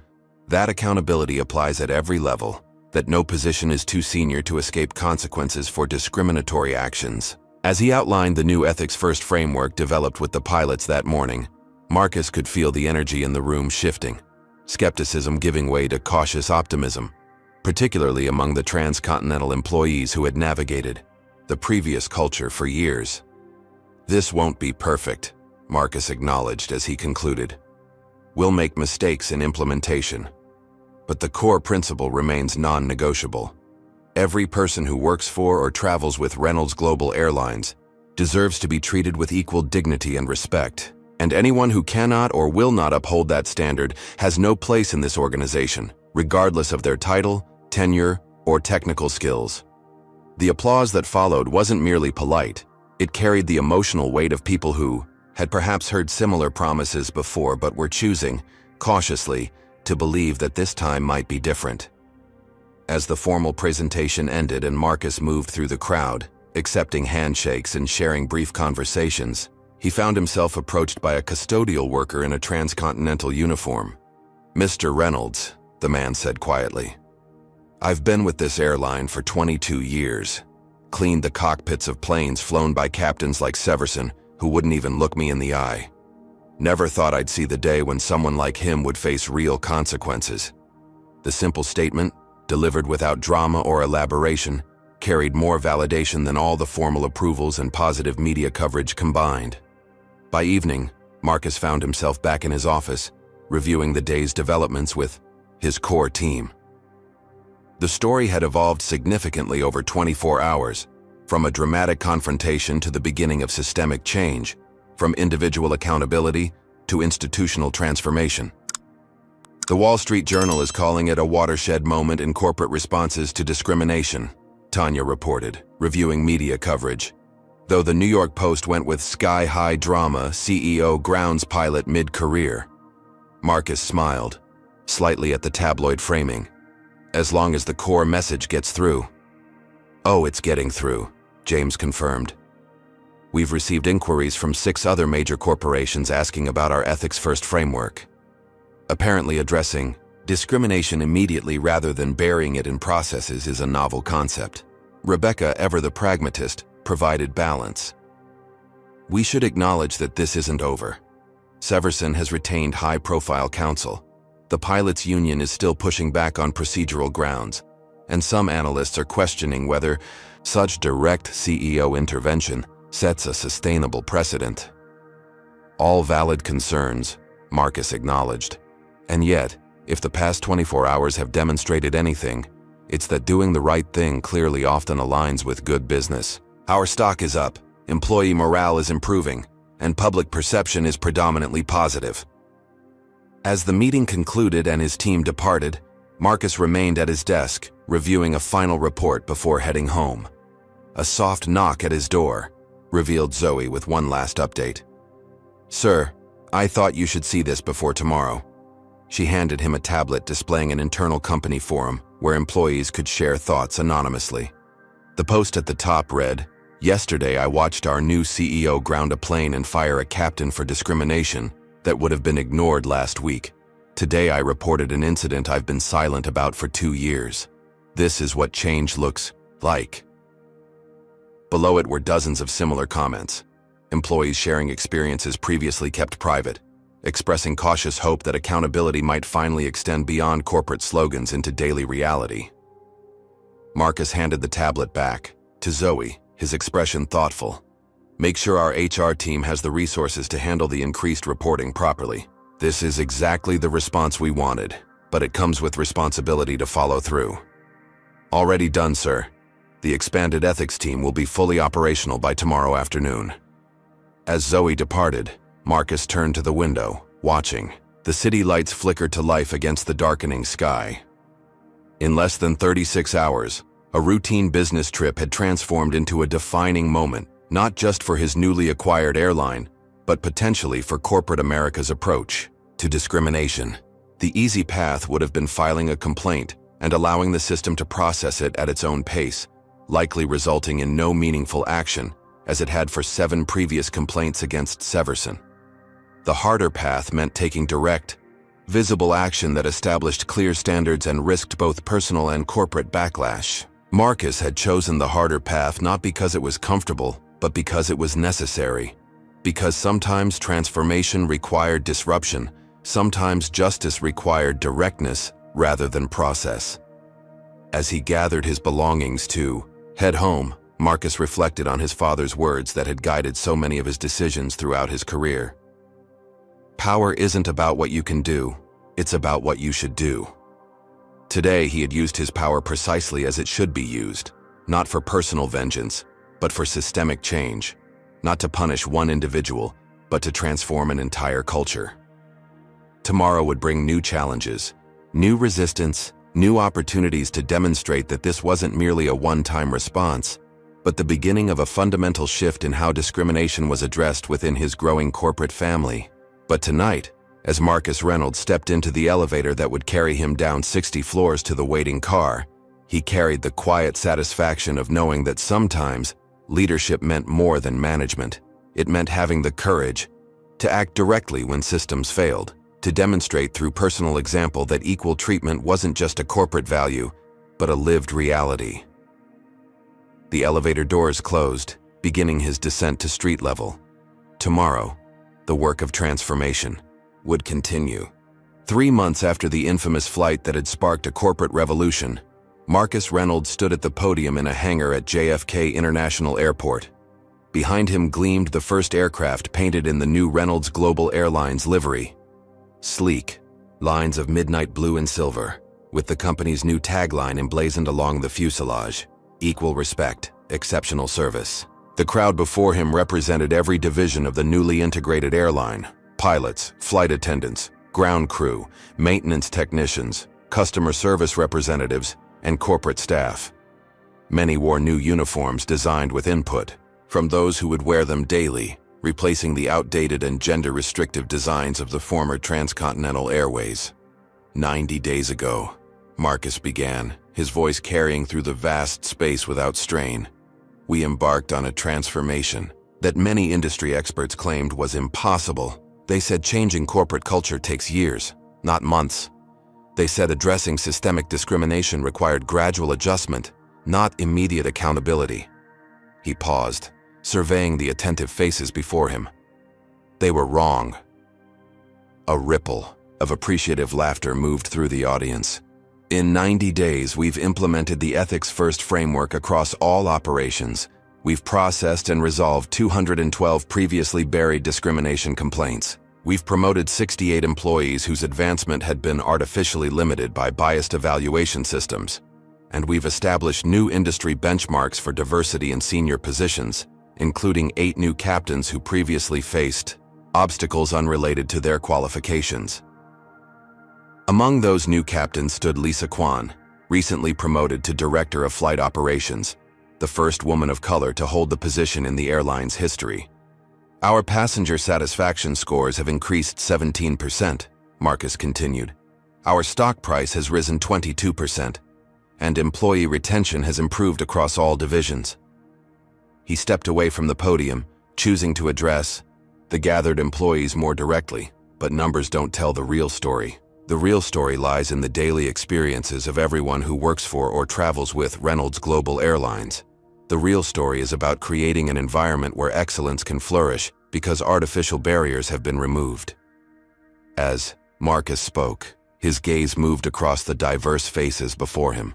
that accountability applies at every level, that no position is too senior to escape consequences for discriminatory actions." As he outlined the new Ethics First framework developed with the pilots that morning, Marcus could feel the energy in the room shifting, skepticism giving way to cautious optimism, particularly among the transcontinental employees who had navigated the previous culture for years. "This won't be perfect," Marcus acknowledged as he concluded. "We'll make mistakes in implementation. But the core principle remains non-negotiable. Every person who works for or travels with Reynolds Global Airlines deserves to be treated with equal dignity and respect, and anyone who cannot or will not uphold that standard has no place in this organization, regardless of their title, tenure, or technical skills." The applause that followed wasn't merely polite, it carried the emotional weight of people who had perhaps heard similar promises before but were choosing, cautiously, to believe that this time might be different. As the formal presentation ended and Marcus moved through the crowd, accepting handshakes and sharing brief conversations, he found himself approached by a custodial worker in a transcontinental uniform. "Mr. Reynolds," the man said quietly, "I've been with this airline for 22 years, cleaned the cockpits of planes flown by captains like Severson who wouldn't even look me in the eye. Never thought I'd see the day when someone like him would face real consequences." The simple statement, delivered without drama or elaboration, carried more validation than all the formal approvals and positive media coverage combined. By evening, Marcus found himself back in his office, reviewing the day's developments with his core team. The story had evolved significantly over 24 hours, from a dramatic confrontation to the beginning of systemic change, from individual accountability to institutional transformation. The Wall Street Journal is calling it a watershed moment in corporate responses to discrimination, Tanya reported, reviewing media coverage. Though the New York Post went with sky-high drama, CEO grounds pilot mid-career. Marcus smiled, slightly at the tabloid framing. As long as the core message gets through. Oh, it's getting through, James confirmed. We've received inquiries from 6 other major corporations asking about our ethics-first framework, apparently addressing discrimination immediately rather than burying it in processes is a novel concept. Rebecca, ever the pragmatist, provided balance. We should acknowledge that this isn't over. Severson has retained high-profile counsel. The pilots' union is still pushing back on procedural grounds, and some analysts are questioning whether such direct CEO intervention sets a sustainable precedent. All valid concerns, Marcus acknowledged. And yet, if the past 24 hours have demonstrated anything, it's that doing the right thing clearly often aligns with good business. Our stock is up, employee morale is improving, and public perception is predominantly positive. As the meeting concluded and his team departed, Marcus remained at his desk, reviewing a final report before heading home. A soft knock at his door revealed Zoe with one last update. "Sir, I thought you should see this before tomorrow." She handed him a tablet displaying an internal company forum where employees could share thoughts anonymously. The post at the top read, "Yesterday I watched our new CEO ground a plane and fire a captain for discrimination that would have been ignored last week. Today I reported an incident I've been silent about for 2 years. This is what change looks like." Below it were dozens of similar comments, employees sharing experiences previously kept private, expressing cautious hope that accountability might finally extend beyond corporate slogans into daily reality. Marcus handed the tablet back to Zoe, his expression thoughtful. "Make sure our HR team has the resources to handle the increased reporting properly. This is exactly the response we wanted, but it comes with responsibility to follow through." "Already done, sir. The expanded ethics team will be fully operational by tomorrow afternoon." As Zoe departed, Marcus turned to the window, watching. The city lights flickered to life against the darkening sky. In less than 36 hours, a routine business trip had transformed into a defining moment, not just for his newly acquired airline, but potentially for corporate America's approach to discrimination. The easy path would have been filing a complaint and allowing the system to process it at its own pace, likely resulting in no meaningful action, as it had for 7 previous complaints against Severson. The harder path meant taking direct, visible action that established clear standards and risked both personal and corporate backlash. Marcus had chosen the harder path not because it was comfortable, but because it was necessary. Because sometimes transformation required disruption, sometimes justice required directness rather than process. As he gathered his belongings to head home, Marcus reflected on his father's words that had guided so many of his decisions throughout his career. Power isn't about what you can do, it's about what you should do. Today, he had used his power precisely as it should be used, not for personal vengeance, but for systemic change, not to punish one individual, but to transform an entire culture. Tomorrow would bring new challenges, new resistance, new opportunities to demonstrate that this wasn't merely a one-time response, but the beginning of a fundamental shift in how discrimination was addressed within his growing corporate family. But tonight, as Marcus Reynolds stepped into the elevator that would carry him down 60 floors to the waiting car, he carried the quiet satisfaction of knowing that sometimes leadership meant more than management. It meant having the courage to act directly when systems failed, to demonstrate through personal example that equal treatment wasn't just a corporate value, but a lived reality. The elevator doors closed, beginning his descent to street level. Tomorrow, the work of transformation would continue. 3 months after the infamous flight that had sparked a corporate revolution, Marcus Reynolds stood at the podium in a hangar at JFK International Airport. Behind him gleamed the first aircraft painted in the new Reynolds Global Airlines livery. Sleek, lines of midnight blue and silver, with the company's new tagline emblazoned along the fuselage: equal respect, exceptional service. The crowd before him represented every division of the newly integrated airline: pilots, flight attendants, ground crew, maintenance technicians, customer service representatives, and corporate staff. Many wore new uniforms designed with input from those who would wear them daily, replacing the outdated and gender-restrictive designs of the former Transcontinental Airways. 90 days ago, Marcus began, his voice carrying through the vast space without strain. We embarked on a transformation that many industry experts claimed was impossible. They said changing corporate culture takes years, not months. They said addressing systemic discrimination required gradual adjustment, not immediate accountability. He paused, surveying the attentive faces before him. They were wrong. A ripple of appreciative laughter moved through the audience. In 90 days, we've implemented the ethics-first framework across all operations. We've processed and resolved 212 previously buried discrimination complaints. We've promoted 68 employees whose advancement had been artificially limited by biased evaluation systems. And we've established new industry benchmarks for diversity in senior positions, including 8 new captains who previously faced obstacles unrelated to their qualifications. Among those new captains stood Lisa Kwan, recently promoted to Director of Flight Operations, the first woman of color to hold the position in the airline's history. Our passenger satisfaction scores have increased 17%, Marcus continued. Our stock price has risen 22%, and employee retention has improved across all divisions. He stepped away from the podium, choosing to address the gathered employees more directly, but numbers don't tell the real story. The real story lies in the daily experiences of everyone who works for or travels with Reynolds Global Airlines. The real story is about creating an environment where excellence can flourish because artificial barriers have been removed. As Marcus spoke, his gaze moved across the diverse faces before him.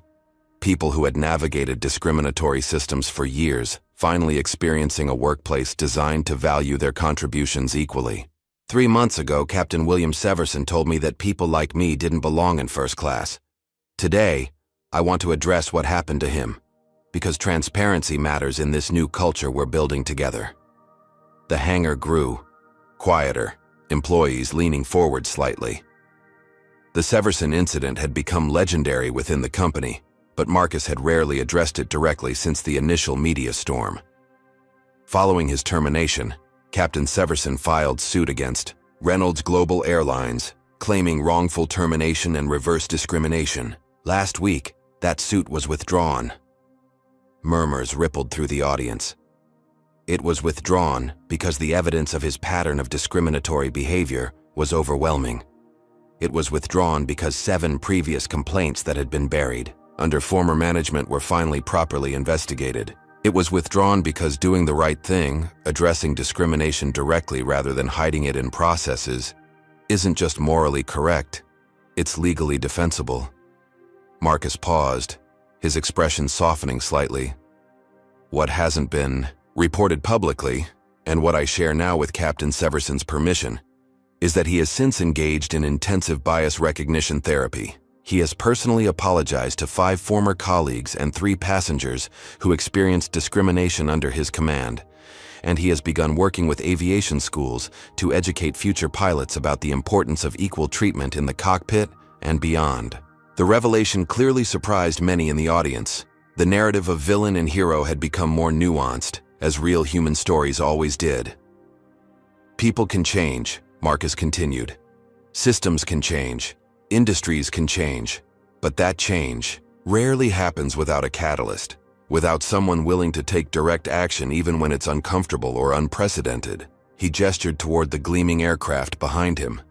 People who had navigated discriminatory systems for years, finally experiencing a workplace designed to value their contributions equally. 3 months ago, Captain William Severson told me that people like me didn't belong in first class. Today, I want to address what happened to him, because transparency matters in this new culture we're building together. The hangar grew, quieter, employees leaning forward slightly. The Severson incident had become legendary within the company, but Marcus had rarely addressed it directly since the initial media storm. Following his termination, Captain Severson filed suit against Reynolds Global Airlines, claiming wrongful termination and reverse discrimination. Last week, that suit was withdrawn. Murmurs rippled through the audience. It was withdrawn because the evidence of his pattern of discriminatory behavior was overwhelming. It was withdrawn because 7 previous complaints that had been buried under former management were finally properly investigated. It was withdrawn because doing the right thing, addressing discrimination directly rather than hiding it in processes, isn't just morally correct, it's legally defensible. Marcus paused, his expression softening slightly. What hasn't been reported publicly, and what I share now with Captain Severson's permission, is that he has since engaged in intensive bias recognition therapy. He has personally apologized to 5 former colleagues and 3 passengers who experienced discrimination under his command, and he has begun working with aviation schools to educate future pilots about the importance of equal treatment in the cockpit and beyond. The revelation clearly surprised many in the audience. The narrative of villain and hero had become more nuanced, as real human stories always did. People can change, Marcus continued. Systems can change. Industries can change, but that change rarely happens without a catalyst, without someone willing to take direct action even when it's uncomfortable or unprecedented. He gestured toward the gleaming aircraft behind him.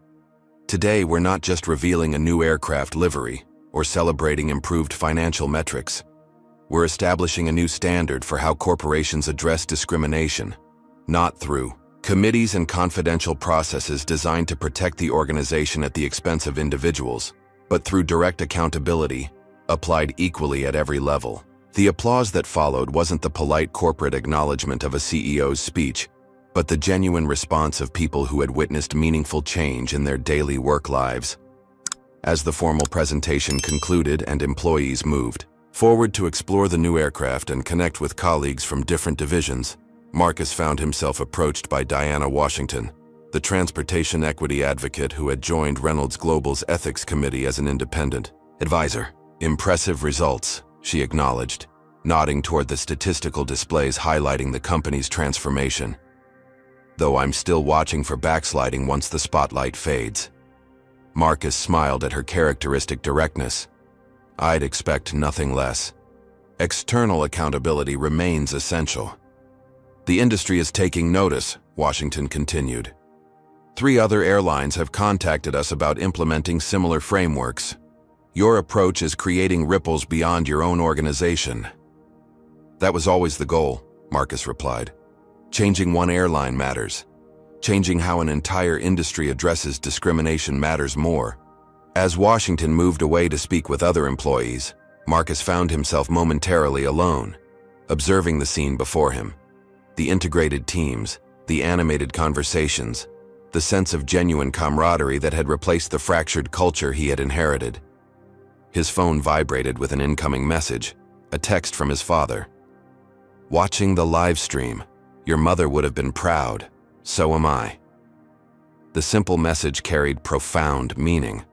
Today, we're not just revealing a new aircraft livery or celebrating improved financial metrics. We're establishing a new standard for how corporations address discrimination, not through committees and confidential processes designed to protect the organization at the expense of individuals, but through direct accountability, applied equally at every level. The applause that followed wasn't the polite corporate acknowledgement of a CEO's speech, but the genuine response of people who had witnessed meaningful change in their daily work lives. As the formal presentation concluded and employees moved forward to explore the new aircraft and connect with colleagues from different divisions, Marcus found himself approached by Diana Washington, the transportation equity advocate who had joined Reynolds Global's ethics committee as an independent advisor. "Impressive results," she acknowledged, nodding toward the statistical displays highlighting the company's transformation. "Though I'm still watching for backsliding once the spotlight fades." Marcus smiled at her characteristic directness. "I'd expect nothing less. External accountability remains essential." "The industry is taking notice," Washington continued. 3 other airlines have contacted us about implementing similar frameworks. Your approach is creating ripples beyond your own organization." "That was always the goal," Marcus replied. "Changing one airline matters. Changing how an entire industry addresses discrimination matters more." As Washington moved away to speak with other employees, Marcus found himself momentarily alone, observing the scene before him. The integrated teams, the animated conversations, the sense of genuine camaraderie that had replaced the fractured culture he had inherited. His phone vibrated with an incoming message, a text from his father. "Watching the live stream. Your mother would have been proud. So am I." The simple message carried profound meaning.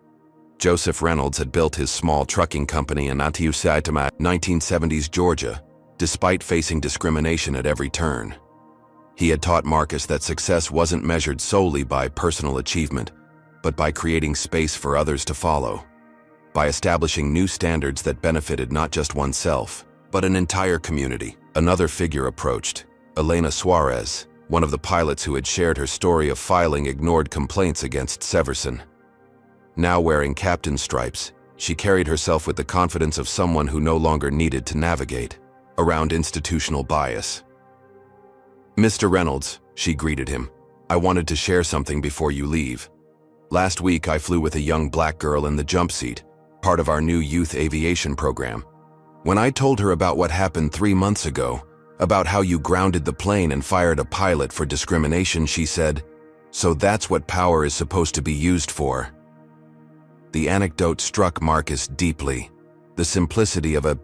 Joseph Reynolds had built his small trucking company in Atiusaitama, 1970s Georgia, despite facing discrimination at every turn. He had taught Marcus that success wasn't measured solely by personal achievement, but by creating space for others to follow. By establishing new standards that benefited not just oneself, but an entire community. Another figure approached, Elena Suarez, one of the pilots who had shared her story of filing ignored complaints against Severson. Now wearing captain stripes, she carried herself with the confidence of someone who no longer needed to navigate around institutional bias. "Mr. Reynolds," she greeted him, "I wanted to share something before you leave. Last week I flew with a young black girl in the jump seat, part of our new youth aviation program. When I told her about what happened 3 months ago, about how you grounded the plane and fired a pilot for discrimination, she said, 'So that's what power is supposed to be used for.'" The anecdote struck Marcus deeply, the simplicity of a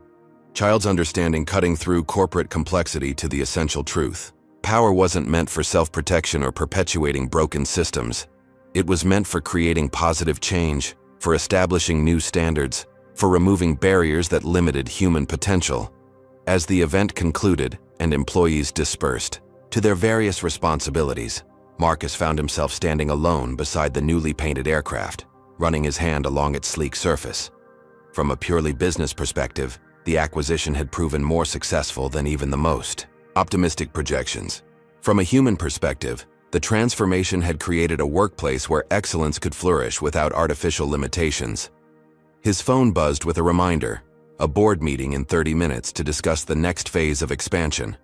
child's understanding cutting through corporate complexity to the essential truth. Power wasn't meant for self-protection or perpetuating broken systems. It was meant for creating positive change, for establishing new standards, for removing barriers that limited human potential. As the event concluded and employees dispersed to their various responsibilities, Marcus found himself standing alone beside the newly painted aircraft, running his hand along its sleek surface. From a purely business perspective, the acquisition had proven more successful than even the most optimistic projections. From a human perspective, the transformation had created a workplace where excellence could flourish without artificial limitations. His phone buzzed with a reminder, a board meeting in 30 minutes to discuss the next phase of expansion.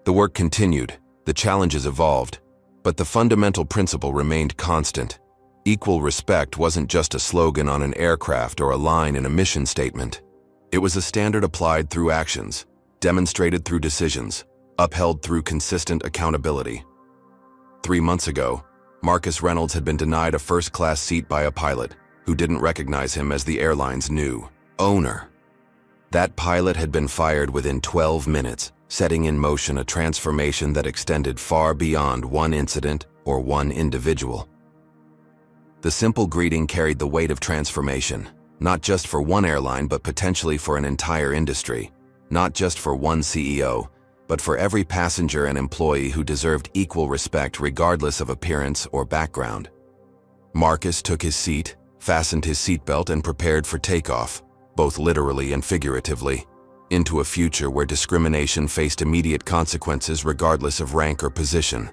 The work continued, the challenges evolved, but the fundamental principle remained constant. Equal respect wasn't just a slogan on an aircraft or a line in a mission statement. It was a standard applied through actions, demonstrated through decisions, upheld through consistent accountability. 3 months ago, Marcus Reynolds had been denied a first-class seat by a pilot who didn't recognize him as the airline's new owner. That pilot had been fired within 12 minutes, setting in motion a transformation that extended far beyond one incident or one individual. The simple greeting carried the weight of transformation, not just for one airline but potentially for an entire industry, not just for one CEO, but for every passenger and employee who deserved equal respect regardless of appearance or background. Marcus took his seat, fastened his seatbelt, and prepared for takeoff, both literally and figuratively, into a future where discrimination faced immediate consequences regardless of rank or position.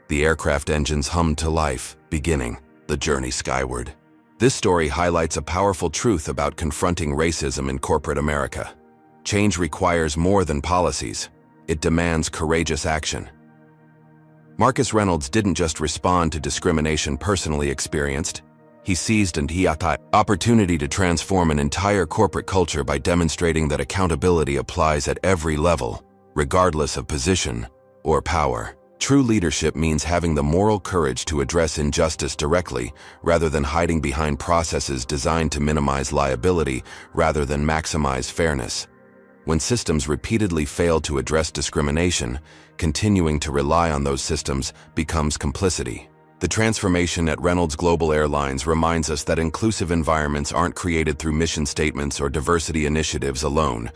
The aircraft engines hummed to life, beginning the journey skyward. This story highlights a powerful truth about confronting racism in corporate America. Change requires more than policies. It demands courageous action. Marcus Reynolds didn't just respond to discrimination personally experienced, He seized the opportunity to transform an entire corporate culture by demonstrating that accountability applies at every level, regardless of position or power. True leadership means having the moral courage to address injustice directly, rather than hiding behind processes designed to minimize liability rather than maximize fairness. When systems repeatedly fail to address discrimination, continuing to rely on those systems becomes complicity. The transformation at Reynolds Global Airlines reminds us that inclusive environments aren't created through mission statements or diversity initiatives alone,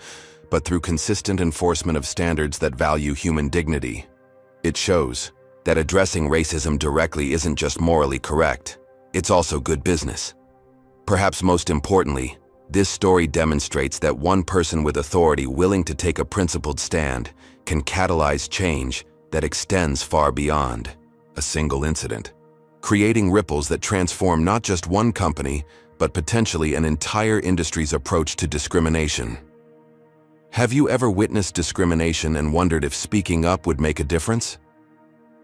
but through consistent enforcement of standards that value human dignity. It shows that addressing racism directly isn't just morally correct, it's also good business. Perhaps most importantly, this story demonstrates that one person with authority willing to take a principled stand can catalyze change that extends far beyond a single incident, creating ripples that transform not just one company, but potentially an entire industry's approach to discrimination. Have you ever witnessed discrimination and wondered if speaking up would make a difference?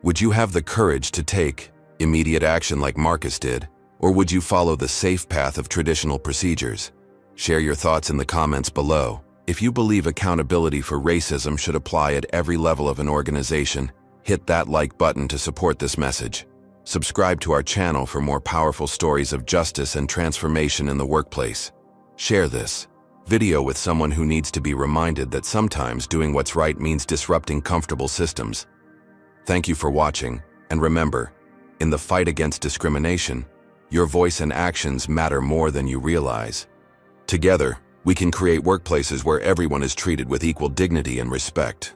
Would you have the courage to take immediate action like Marcus did, or would you follow the safe path of traditional procedures? Share your thoughts in the comments below. If you believe accountability for racism should apply at every level of an organization, hit that like button to support this message. Subscribe to our channel for more powerful stories of justice and transformation in the workplace. Share this video with someone who needs to be reminded that sometimes doing what's right means disrupting comfortable systems. Thank you for watching, and remember, in the fight against discrimination, your voice and actions matter more than you realize. Together, we can create workplaces where everyone is treated with equal dignity and respect.